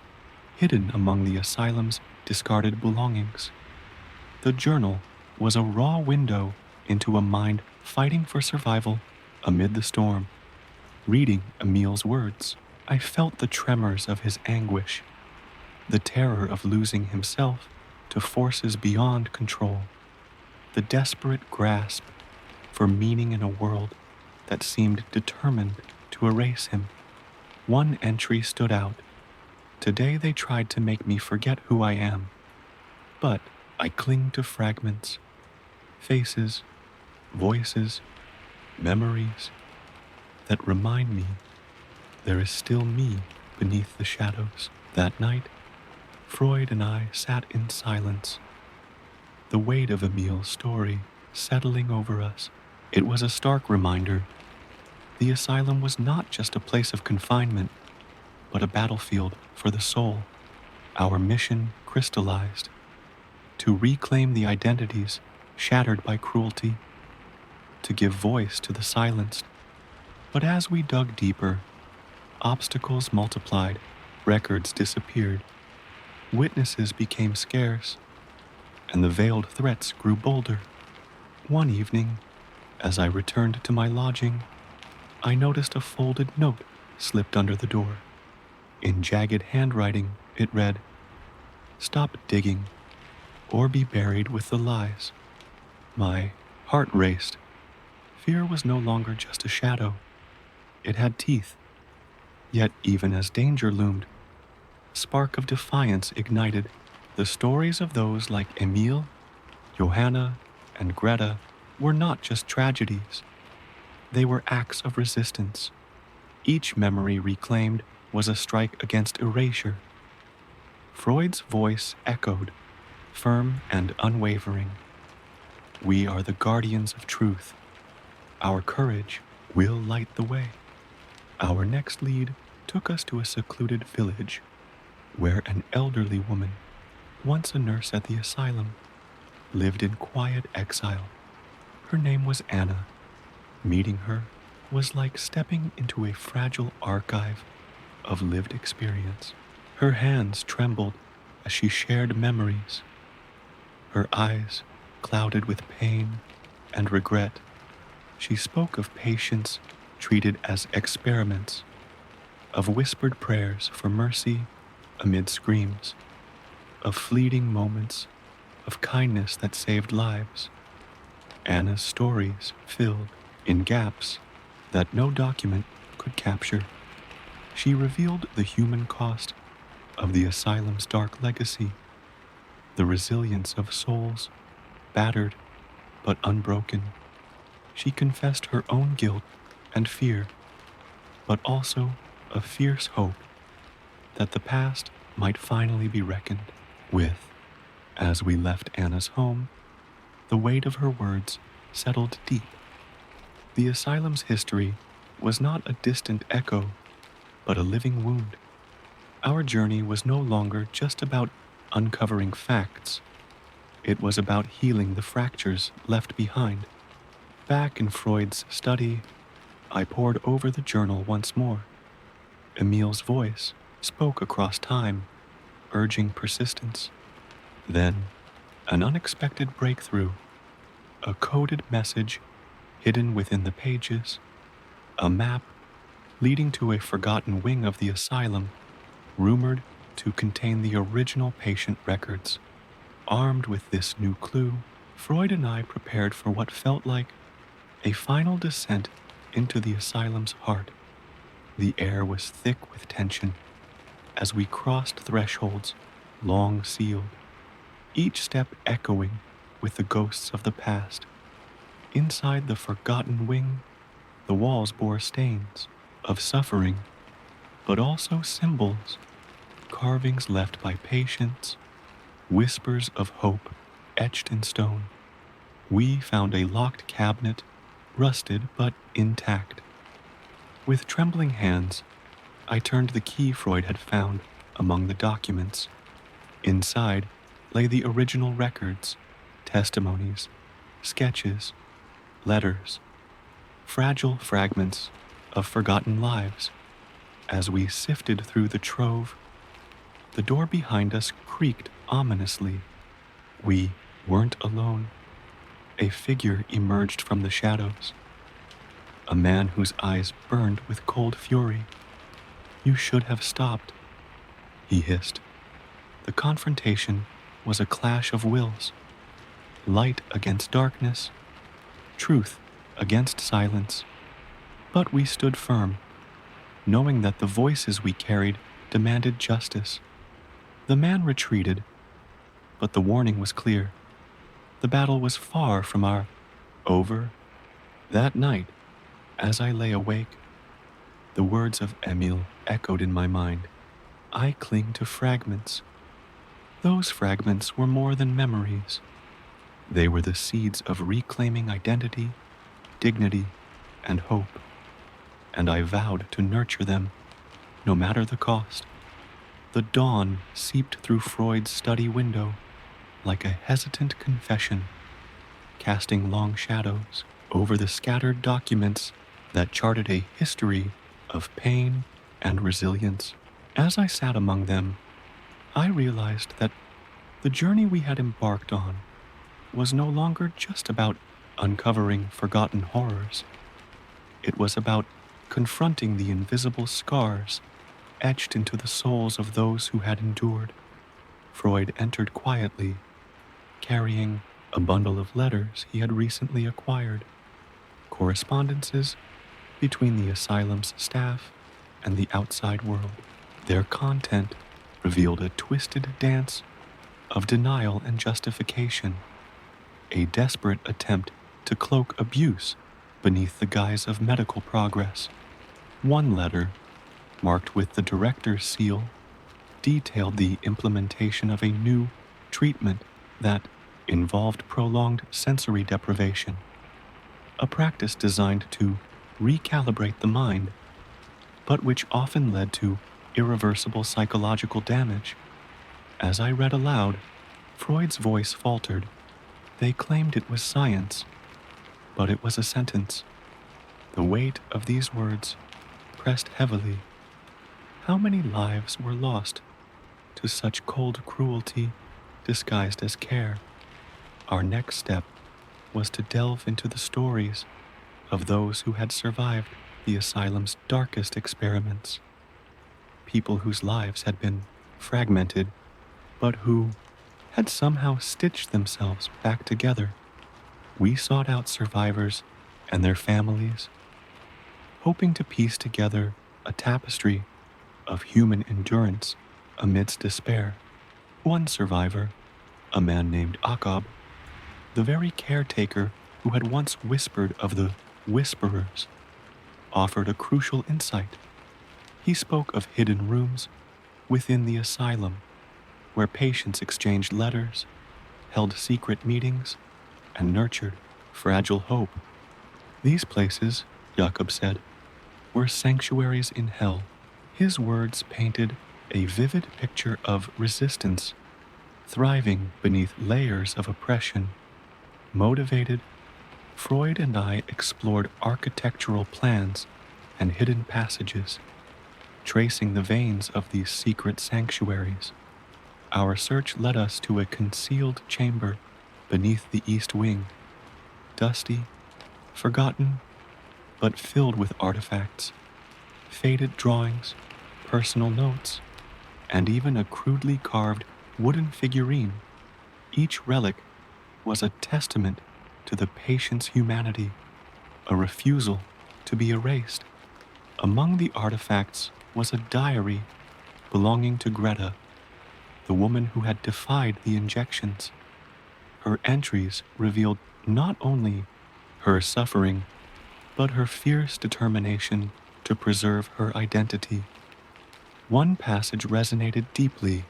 hidden among the asylum's discarded belongings. The journal was a raw window into a mind fighting for survival amid the storm. Reading Emile's words, I felt the tremors of his anguish, the terror of losing himself to forces beyond control, the desperate grasp for meaning in a world that seemed determined to erase him. One entry stood out. "Today they tried to make me forget who I am, but I cling to fragments, faces, voices, memories that remind me there is still me beneath the shadows." That night, Freud and I sat in silence, the weight of Emile's story settling over us. It was a stark reminder. The asylum was not just a place of confinement, but a battlefield for the soul. Our mission crystallized: to reclaim the identities shattered by cruelty, to give voice to the silenced. But as we dug deeper, obstacles multiplied, records disappeared, witnesses became scarce, and the veiled threats grew bolder. One evening, as I returned to my lodging, I noticed a folded note slipped under the door. In jagged handwriting, it read, "Stop digging. or be buried with the lies. My heart raced. Fear was no longer just a shadow. It had teeth. Yet even as danger loomed, a spark of defiance ignited. The stories of those like Emil, Johanna, and Greta were not just tragedies. They were acts of resistance. Each memory reclaimed was a strike against erasure. Freud's voice echoed, firm and unwavering. We are the guardians of truth. Our courage will light the way. Our next lead took us to a secluded village where an elderly woman, once a nurse at the asylum, lived in quiet exile. Her name was Anna. Meeting her was like stepping into a fragile archive of lived experience. Her hands trembled as she shared memories. Her eyes clouded with pain and regret. She spoke of patients treated as experiments, of whispered prayers for mercy amid screams, of fleeting moments of kindness that saved lives. Anna's stories filled in gaps that no document could capture. She revealed the human cost of the asylum's dark legacy, the resilience of souls battered but unbroken. She confessed her own guilt and fear, but also a fierce hope that the past might finally be reckoned with. As we left Anna's home, the weight of her words settled deep. The asylum's history was not a distant echo, but a living wound. Our journey was no longer just about uncovering facts. It was about healing the fractures left behind. Back in Freud's study, I pored over the journal once more. Emil's voice spoke across time, urging persistence. Then, an unexpected breakthrough, a coded message hidden within the pages, a map leading to a forgotten wing of the asylum, rumored to contain the original patient records. Armed with this new clue, Freud and I prepared for what felt like a final descent into the asylum's heart. The air was thick with tension as we crossed thresholds long sealed, each step echoing with the ghosts of the past. Inside the forgotten wing, the walls bore stains of suffering, but also symbols, carvings left by patients, whispers of hope etched in stone. We found a locked cabinet, rusted but intact. With trembling hands, I turned the key Freud had found among the documents. Inside lay the original records, testimonies, sketches, letters, fragile fragments of forgotten lives. As we sifted through the trove, the door behind us creaked ominously. We weren't alone. A figure emerged from the shadows, a man whose eyes burned with cold fury. "You should have stopped," he hissed. The confrontation was a clash of wills, light against darkness, truth against silence. But we stood firm, knowing that the voices we carried demanded justice. The man retreated, but the warning was clear. The battle was far from over. That night, as I lay awake, the words of Emil echoed in my mind. I cling to fragments. Those fragments were more than memories. They were the seeds of reclaiming identity, dignity, and hope. And I vowed to nurture them, no matter the cost. The dawn seeped through Freud's study window like a hesitant confession, casting long shadows over the scattered documents that charted a history of pain and resilience. As I sat among them, I realized that the journey we had embarked on was no longer just about uncovering forgotten horrors. It was about confronting the invisible scars etched into the souls of those who had endured. Freud entered quietly, carrying a bundle of letters he had recently acquired, correspondences between the asylum's staff and the outside world. Their content revealed a twisted dance of denial and justification, a desperate attempt to cloak abuse beneath the guise of medical progress. One letter, marked with the director's seal, detailed the implementation of a new treatment that involved prolonged sensory deprivation, a practice designed to recalibrate the mind, but which often led to irreversible psychological damage. As I read aloud, Freud's voice faltered. They claimed it was science, but it was a sentence. The weight of these words pressed heavily. How many lives were lost to such cold cruelty disguised as care? Our next step was to delve into the stories of those who had survived the asylum's darkest experiments. People whose lives had been fragmented, but who had somehow stitched themselves back together. We sought out survivors and their families, hoping to piece together a tapestry of human endurance amidst despair. One survivor, a man named Akab, the very caretaker who had once whispered of the whisperers, offered a crucial insight. He spoke of hidden rooms within the asylum where patients exchanged letters, held secret meetings, and nurtured fragile hope. These places, Jakob said, were sanctuaries in hell. His words painted a vivid picture of resistance, thriving beneath layers of oppression. Motivated, Freud and I explored architectural plans and hidden passages, tracing the veins of these secret sanctuaries. Our search led us to a concealed chamber beneath the east wing, dusty, forgotten, but filled with artifacts, faded drawings, personal notes, and even a crudely carved wooden figurine. Each relic was a testament to the patient's humanity, a refusal to be erased. Among the artifacts was a diary belonging to Greta, the woman who had defied the injections. Her entries revealed not only her suffering, but her fierce determination to preserve her identity. One passage resonated deeply.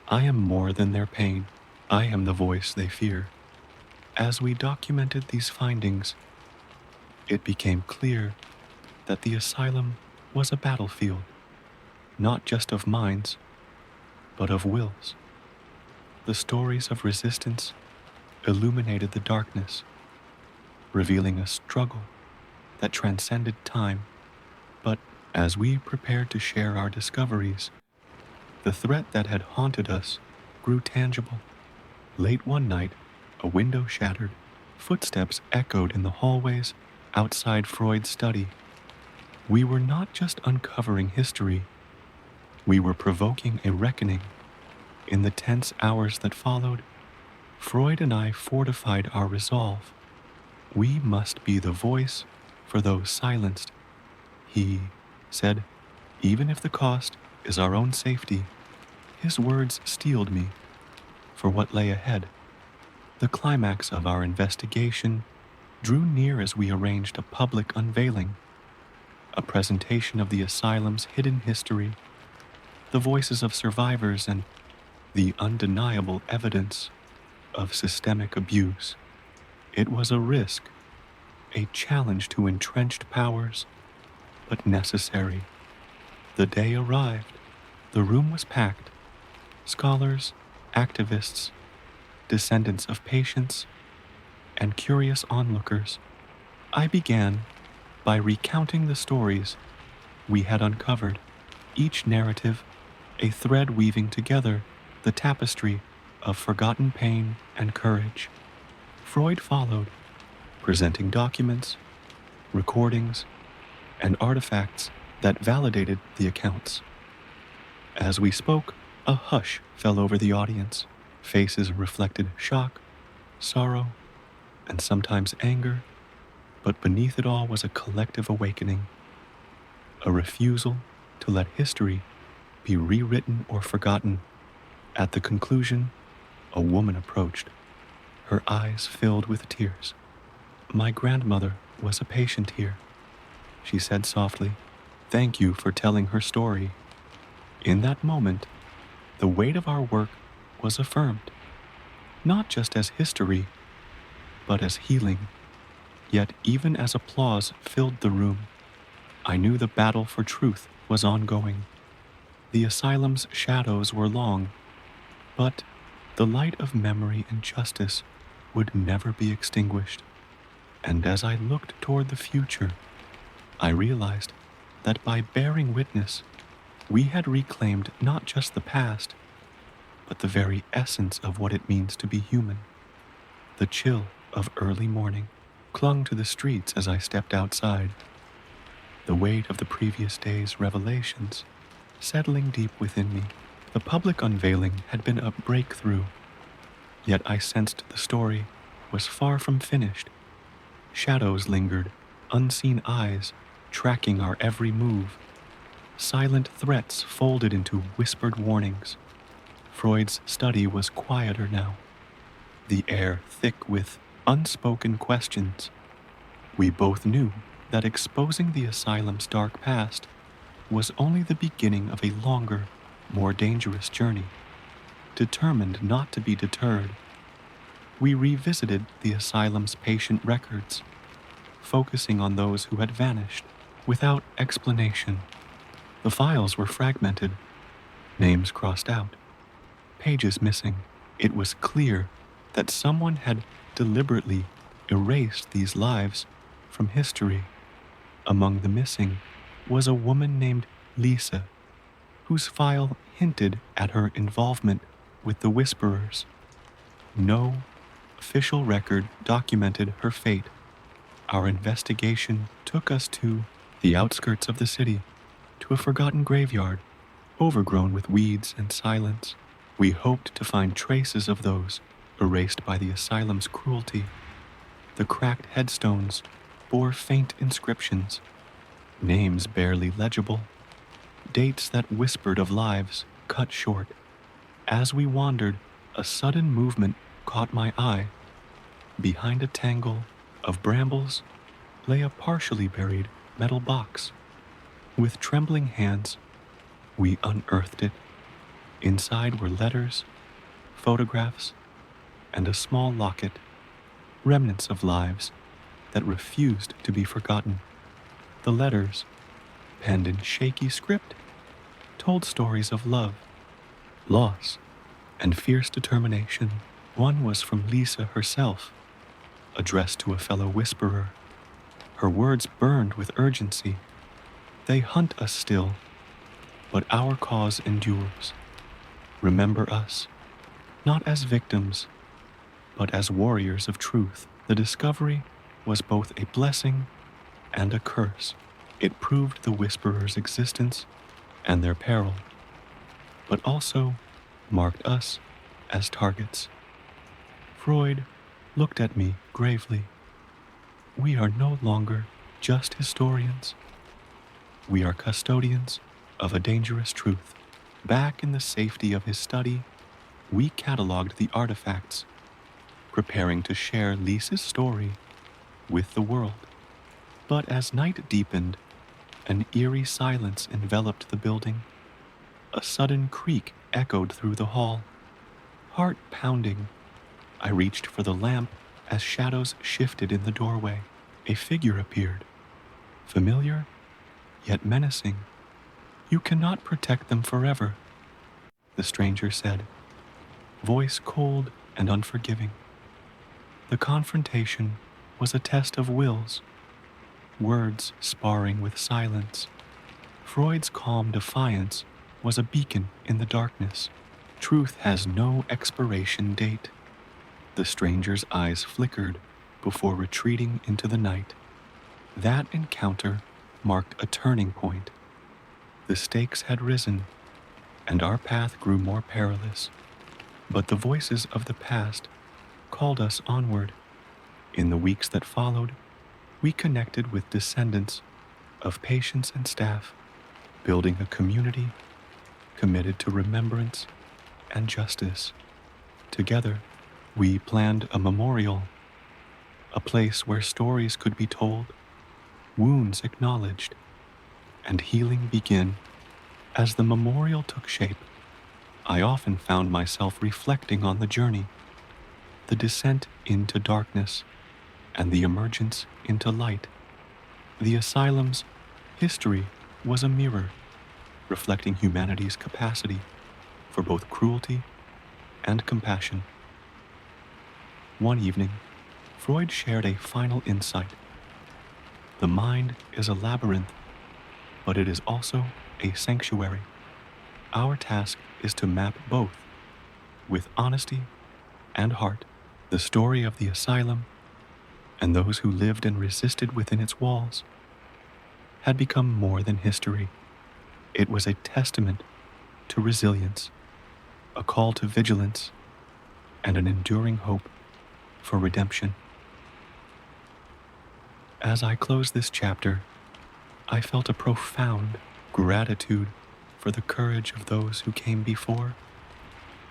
I am more than their pain. I am the voice they fear. As we documented these findings, it became clear that the asylum was a battlefield, not just of minds, but of wills. The stories of resistance illuminated the darkness, revealing a struggle that transcended time. But as we prepared to share our discoveries, the threat that had haunted us grew tangible. Late one night, a window shattered. Footsteps echoed in the hallways outside Freud's study. We were not just uncovering history, we were provoking a reckoning. In the tense hours that followed, Freud and I fortified our resolve. We must be the voice for those silenced. He said, even if the cost is our own safety. His words steeled me for what lay ahead. The climax of our investigation drew near as we arranged a public unveiling, a presentation of the asylum's hidden history, the voices of survivors, and the undeniable evidence of systemic abuse. It was a risk, a challenge to entrenched powers, but necessary. The day arrived. The room was packed. Scholars, activists, descendants of patients, and curious onlookers. I began by recounting the stories we had uncovered, each narrative a thread weaving together the tapestry of forgotten pain and courage. Freud followed, presenting documents, recordings, and artifacts that validated the accounts. As we spoke, a hush fell over the audience, Faces reflected shock, sorrow, and sometimes anger, but beneath it all was a collective awakening, a refusal to let history be rewritten or forgotten. At the conclusion, a woman approached, her eyes filled with tears. My grandmother was a patient here, she said softly. Thank you for telling her story. In that moment, the weight of our work was affirmed, not just as history, but as healing. Yet even as applause filled the room, I knew the battle for truth was ongoing. The asylum's shadows were long, but the light of memory and justice would never be extinguished. And as I looked toward the future, I realized that by bearing witness, we had reclaimed not just the past, but the very essence of what it means to be human. The chill of early morning clung to the streets as I stepped outside, the weight of the previous day's revelations settling deep within me. The public unveiling had been a breakthrough, yet I sensed the story was far from finished. Shadows lingered, unseen eyes tracking our every move, silent threats folded into whispered warnings. Freud's study was quieter now, the air thick with unspoken questions. We both knew that exposing the asylum's dark past was only the beginning of a longer, more dangerous journey. Determined not to be deterred, we revisited the asylum's patient records, focusing on those who had vanished without explanation. The files were fragmented, names crossed out, pages missing. It was clear that someone had deliberately erased these lives from history. Among the missing was a woman named Lisa, whose file hinted at her involvement with the Whisperers. No official record documented her fate. Our investigation took us to the outskirts of the city, to a forgotten graveyard, overgrown with weeds and silence. We hoped to find traces of those erased by the asylum's cruelty. The cracked headstones bore faint inscriptions, names barely legible, dates that whispered of lives cut short. As we wandered, a sudden movement caught my eye. Behind a tangle of brambles lay a partially buried metal box. With trembling hands, we unearthed it. Inside were letters, photographs, and a small locket, remnants of lives that refused to be forgotten. The letters, penned in shaky script, told stories of love, loss, and fierce determination. One was from Lisa herself, addressed to a fellow whisperer. Her words burned with urgency. They hunt us still, but our cause endures. Remember us, not as victims, but as warriors of truth. The discovery was both a blessing and a curse. It proved the Whisperers' existence and their peril, but also marked us as targets. Freud looked at me gravely. We are no longer just historians. We are custodians of a dangerous truth. Back in the safety of his study, we cataloged the artifacts, preparing to share Lisa's story with the world. But as night deepened, an eerie silence enveloped the building. A sudden creak echoed through the hall. Heart pounding, I reached for the lamp as shadows shifted in the doorway. A figure appeared, familiar yet menacing. You cannot protect them forever, the stranger said, voice cold and unforgiving. The confrontation was a test of wills, words sparring with silence. Freud's calm defiance was a beacon in the darkness. Truth has no expiration date. The stranger's eyes flickered before retreating into the night. That encounter marked a turning point. The stakes had risen, and our path grew more perilous. But the voices of the past called us onward. In the weeks that followed, we connected with descendants of patients and staff, building a community committed to remembrance and justice. Together, we planned a memorial, a place where stories could be told, wounds acknowledged, and healing begin. As the memorial took shape, I often found myself reflecting on the journey, the descent into darkness, and the emergence into light. The asylum's history was a mirror, reflecting humanity's capacity for both cruelty and compassion. One evening, Freud shared a final insight. The mind is a labyrinth, but it is also a sanctuary. Our task is to map both, with honesty and heart, the story of the asylum and those who lived and resisted within its walls had become more than history. It was a testament to resilience, a call to vigilance, and an enduring hope for redemption. As I close this chapter, I felt a profound gratitude for the courage of those who came before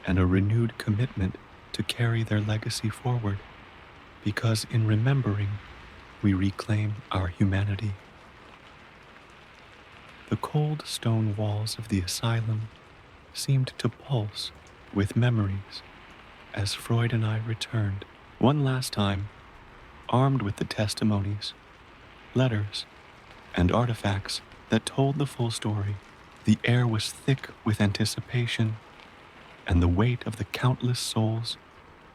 and a renewed commitment to carry their legacy forward, because in remembering, we reclaim our humanity. The cold stone walls of the asylum seemed to pulse with memories as Freud and I returned one last time, armed with the testimonies, letters, and artifacts that told the full story. The air was thick with anticipation and the weight of the countless souls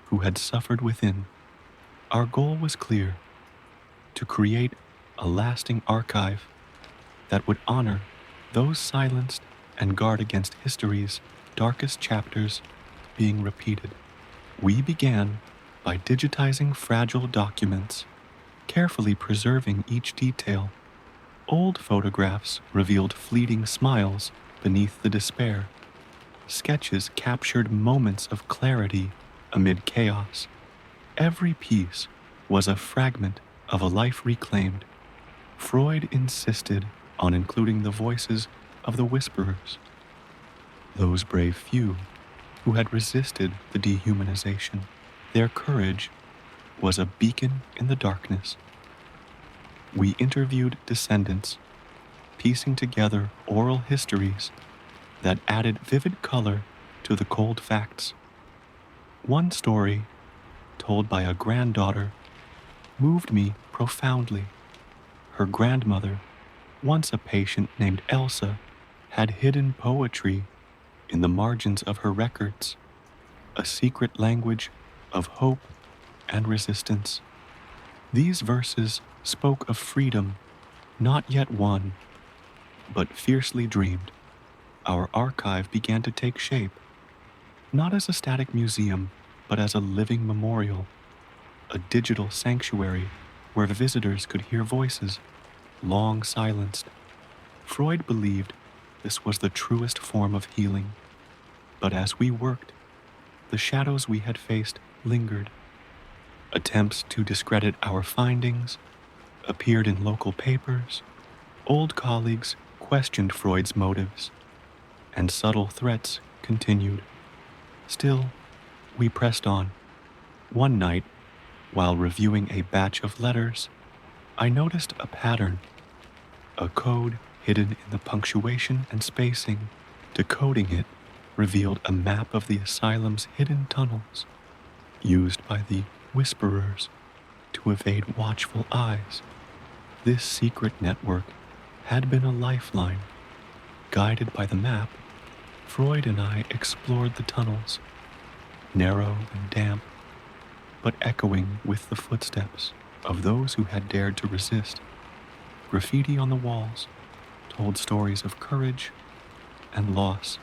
who had suffered within. Our goal was clear: to create a lasting archive that would honor those silenced and guard against history's darkest chapters being repeated. We began by digitizing fragile documents, carefully preserving each detail. Old photographs revealed fleeting smiles beneath the despair. Sketches captured moments of clarity amid chaos. Every piece was a fragment of a life reclaimed. Freud insisted on including the voices of the whisperers, those brave few who had resisted the dehumanization. Their courage was a beacon in the darkness. We interviewed descendants, piecing together oral histories that added vivid color to the cold facts. One story, told by a granddaughter, moved me profoundly. Her grandmother, once a patient named Elsa, had hidden poetry in the margins of her records, a secret language of hope and resistance. These verses spoke of freedom not yet won, but fiercely dreamed. Our archive began to take shape, not as a static museum, but as a living memorial, a digital sanctuary where visitors could hear voices long silenced. Freud believed this was the truest form of healing, but as we worked, the shadows we had faced lingered. Attempts to discredit our findings appeared in local papers. Old colleagues questioned Freud's motives, and subtle threats continued. Still, we pressed on. One night, while reviewing a batch of letters, I noticed a pattern, a code hidden in the punctuation and spacing. Decoding it revealed a map of the asylum's hidden tunnels, used by the whisperers to evade watchful eyes. This secret network had been a lifeline. Guided by the map, Freud and I explored the tunnels, narrow and damp, but echoing with the footsteps of those who had dared to resist. Graffiti on the walls told stories of courage and loss.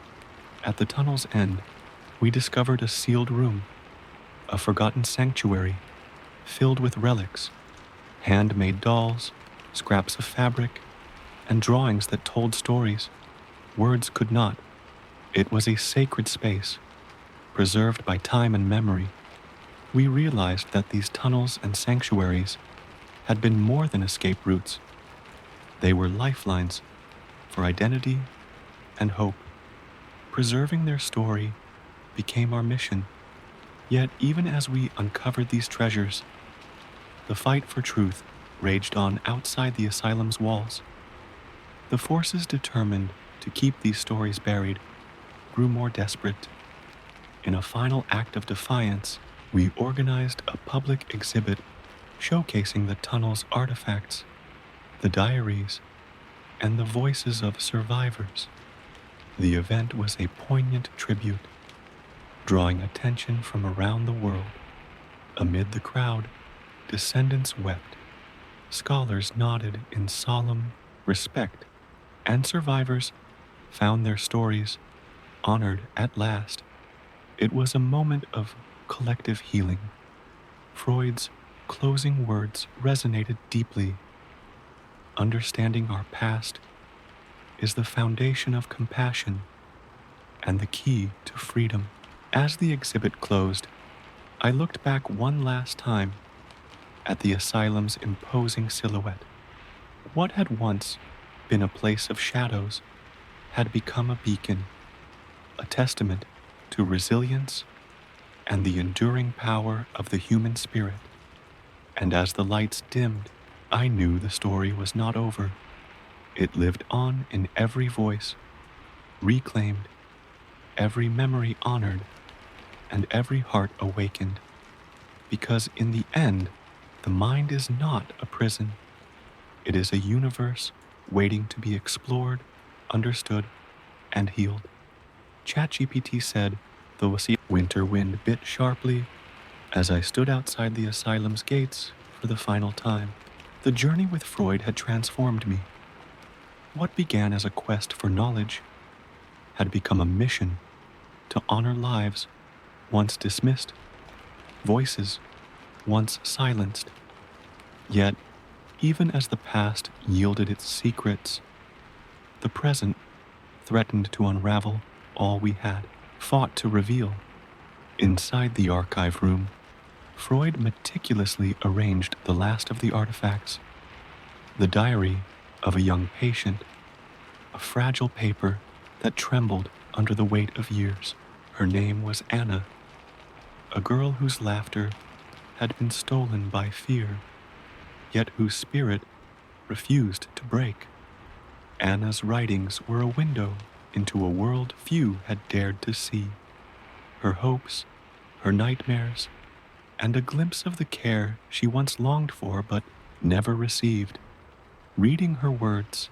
At the tunnel's end, we discovered a sealed room, a forgotten sanctuary filled with relics, handmade dolls, scraps of fabric, and drawings that told stories words could not. It was a sacred space, preserved by time and memory, we realized that these tunnels and sanctuaries had been more than escape routes. They were lifelines for identity and hope. Preserving their story became our mission. Yet, even as we uncovered these treasures, the fight for truth raged on outside the asylum's walls. The forces determined to keep these stories buried grew more desperate. In a final act of defiance, we organized a public exhibit showcasing the tunnel's artifacts, the diaries, and the voices of survivors. The event was a poignant tribute, drawing attention from around the world. Amid the crowd, descendants wept, scholars nodded in solemn respect, and survivors found their stories honored at last. It was a moment of collective healing. Freud's closing words resonated deeply. Understanding our past is the foundation of compassion and the key to freedom. As the exhibit closed, I looked back one last time at the asylum's imposing silhouette. What had once been a place of shadows had become a beacon, a testament to resilience and the enduring power of the human spirit. And as the lights dimmed, I knew the story was not over. It lived on in every voice, reclaimed, every memory honored, and every heart awakened. Because in the end, the mind is not a prison. It is a universe waiting to be explored, understood, and healed. ChatGPT said, though a winter wind bit sharply as I stood outside the asylum's gates for the final time. The journey with Freud had transformed me. What began as a quest for knowledge had become a mission to honor lives once dismissed, voices once silenced. Yet, even as the past yielded its secrets, the present threatened to unravel all we had fought to reveal. Inside the archive room, Freud meticulously arranged the last of the artifacts. The diary of a young patient, a fragile paper that trembled under the weight of years. Her name was Anna, a girl whose laughter had been stolen by fear, yet whose spirit refused to break. Anna's writings were a window into a world few had dared to see. Her hopes, her nightmares, and a glimpse of the care she once longed for but never received. Reading her words,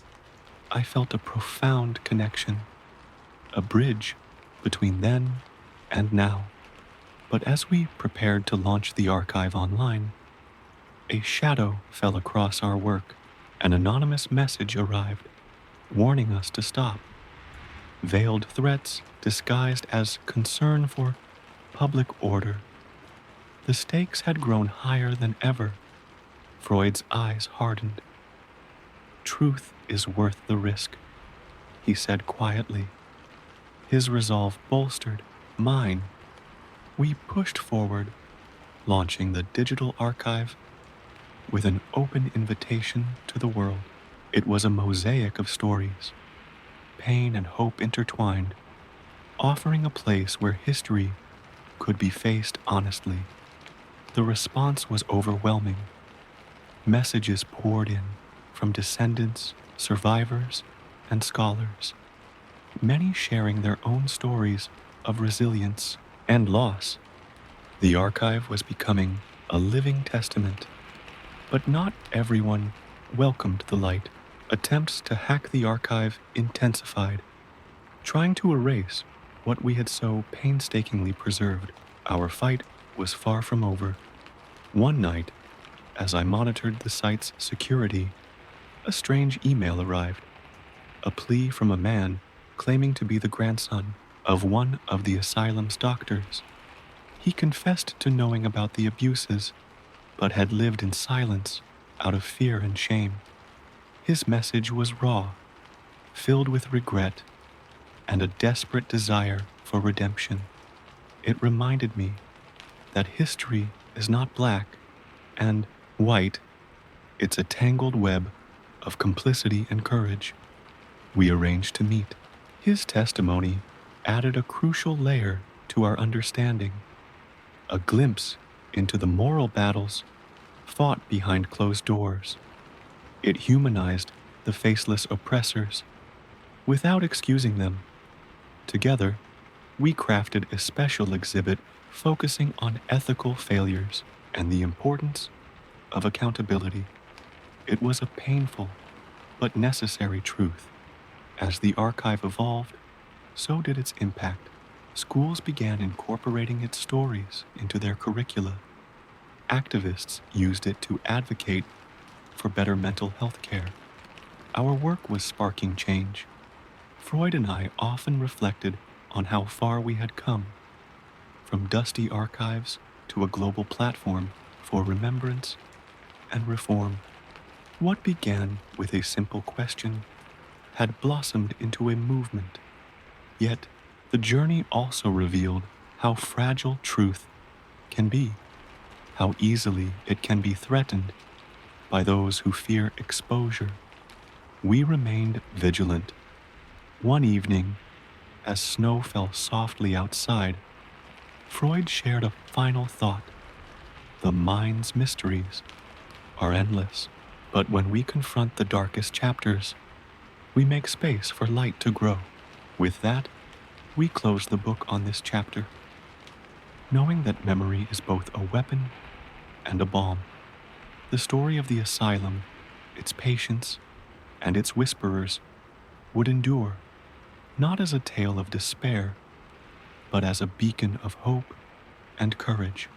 I felt a profound connection, a bridge between then and now. But as we prepared to launch the archive online, a shadow fell across our work. An anonymous message arrived, warning us to stop. Veiled threats disguised as concern for public order. The stakes had grown higher than ever. Freud's eyes hardened. Truth is worth the risk, he said quietly. His resolve bolstered mine. We pushed forward, launching the digital archive with an open invitation to the world. It was a mosaic of stories, pain and hope intertwined, offering a place where history could be faced honestly. The response was overwhelming. Messages poured in from descendants, survivors, and scholars, many sharing their own stories of resilience and loss. The archive was becoming a living testament, but not everyone welcomed the light. Attempts to hack the archive intensified, trying to erase what we had so painstakingly preserved. Our fight was far from over. One night, as I monitored the site's security, a strange email arrived, a plea from a man claiming to be the grandson of one of the asylum's doctors. He confessed to knowing about the abuses, but had lived in silence out of fear and shame. His message was raw, filled with regret and a desperate desire for redemption. It reminded me that history is not black and white, it's a tangled web of complicity and courage. We arranged to meet. His testimony added a crucial layer to our understanding, a glimpse into the moral battles fought behind closed doors. It humanized the faceless oppressors without excusing them. Together, we crafted a special exhibit focusing on ethical failures and the importance of accountability. It was a painful but necessary truth. As the archive evolved, so did its impact. Schools began incorporating its stories into their curricula. Activists used it to advocate for better mental health care. Our work was sparking change. Freud and I often reflected on how far we had come, from dusty archives to a global platform for remembrance and reform. What began with a simple question had blossomed into a movement. Yet, the journey also revealed how fragile truth can be, how easily it can be threatened by those who fear exposure. We remained vigilant. One evening, as snow fell softly outside, Freud shared a final thought. The mind's mysteries are endless, but when we confront the darkest chapters, we make space for light to grow. With that, we close the book on this chapter, knowing that memory is both a weapon and a balm. The story of the asylum, its patience, and its whisperers would endure, not as a tale of despair, but as a beacon of hope and courage.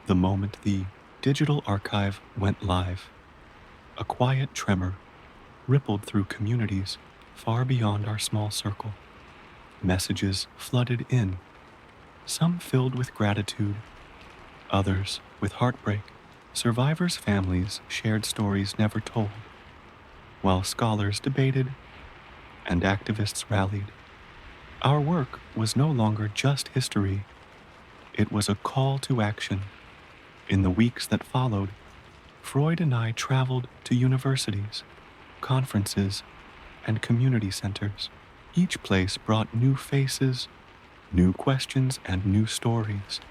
The moment the digital archive went live, a quiet tremor rippled through communities far beyond our small circle. Messages flooded in, some filled with gratitude, others with heartbreak. Survivors' families shared stories never told, while scholars debated and activists rallied. Our work was no longer just history, it was a call to action. In the weeks that followed, Freud and I traveled to universities, conferences, and community centers. Each place brought new faces, new questions, and new stories,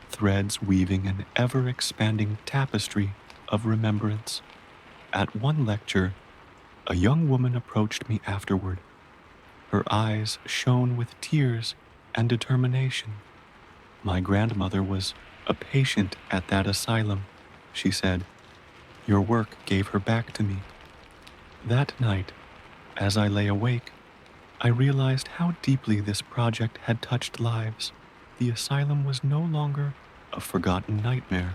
threads weaving an ever-expanding tapestry of remembrance. At one lecture, a young woman approached me afterward. Her eyes shone with tears and determination. My grandmother was a patient at that asylum, she said. Your work gave her back to me. That night, as I lay awake, I realized how deeply this project had touched lives. The asylum was no longer a forgotten nightmare,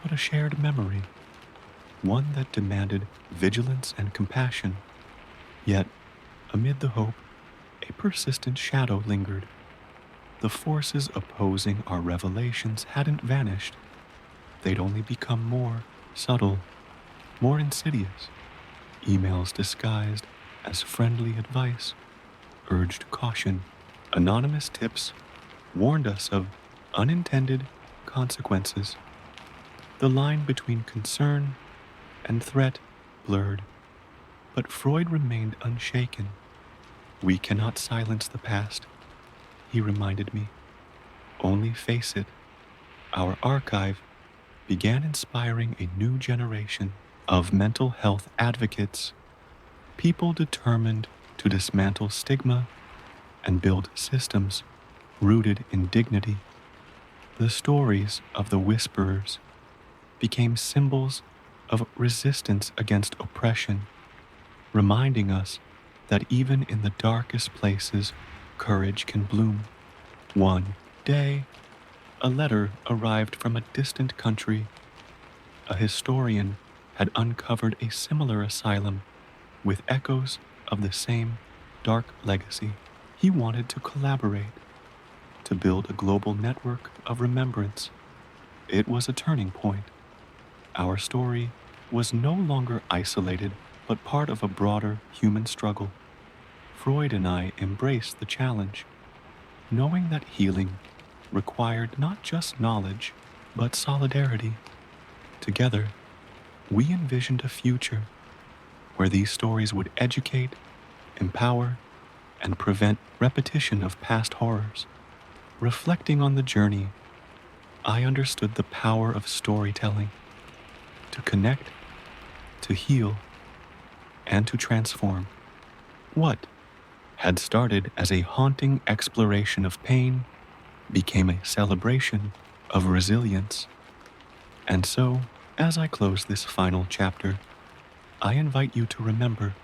but a shared memory, one that demanded vigilance and compassion. Yet, amid the hope, a persistent shadow lingered. The forces opposing our revelations hadn't vanished. They'd only become more subtle, more insidious. Emails disguised as friendly advice urged caution. Anonymous tips warned us of unintended consequences. The line between concern and threat blurred, but Freud remained unshaken. We cannot silence the past, he reminded me. Only face it. Our archive began inspiring a new generation of mental health advocates, people determined to dismantle stigma and build systems rooted in dignity. The stories of the whisperers became symbols of resistance against oppression, reminding us that even in the darkest places, courage can bloom. One day, a letter arrived from a distant country. A historian had uncovered a similar asylum with echoes of the same dark legacy. He wanted to collaborate, to build a global network of remembrance. It was a turning point. Our story was no longer isolated, but part of a broader human struggle. Freud and I embraced the challenge, knowing that healing required not just knowledge, but solidarity. Together, we envisioned a future where these stories would educate, empower, and prevent repetition of past horrors. Reflecting on the journey, I understood the power of storytelling to connect, to heal, and to transform. What had started as a haunting exploration of pain became a celebration of resilience. And so, as I close this final chapter, I invite you to remember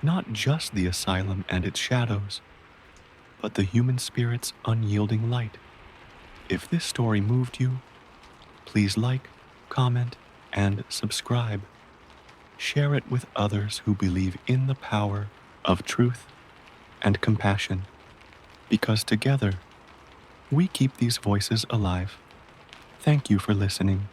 not just the asylum and its shadows, but the human spirit's unyielding light. If this story moved you, please like, comment, and subscribe. Share it with others who believe in the power of truth and compassion, because together we keep these voices alive. Thank you for listening.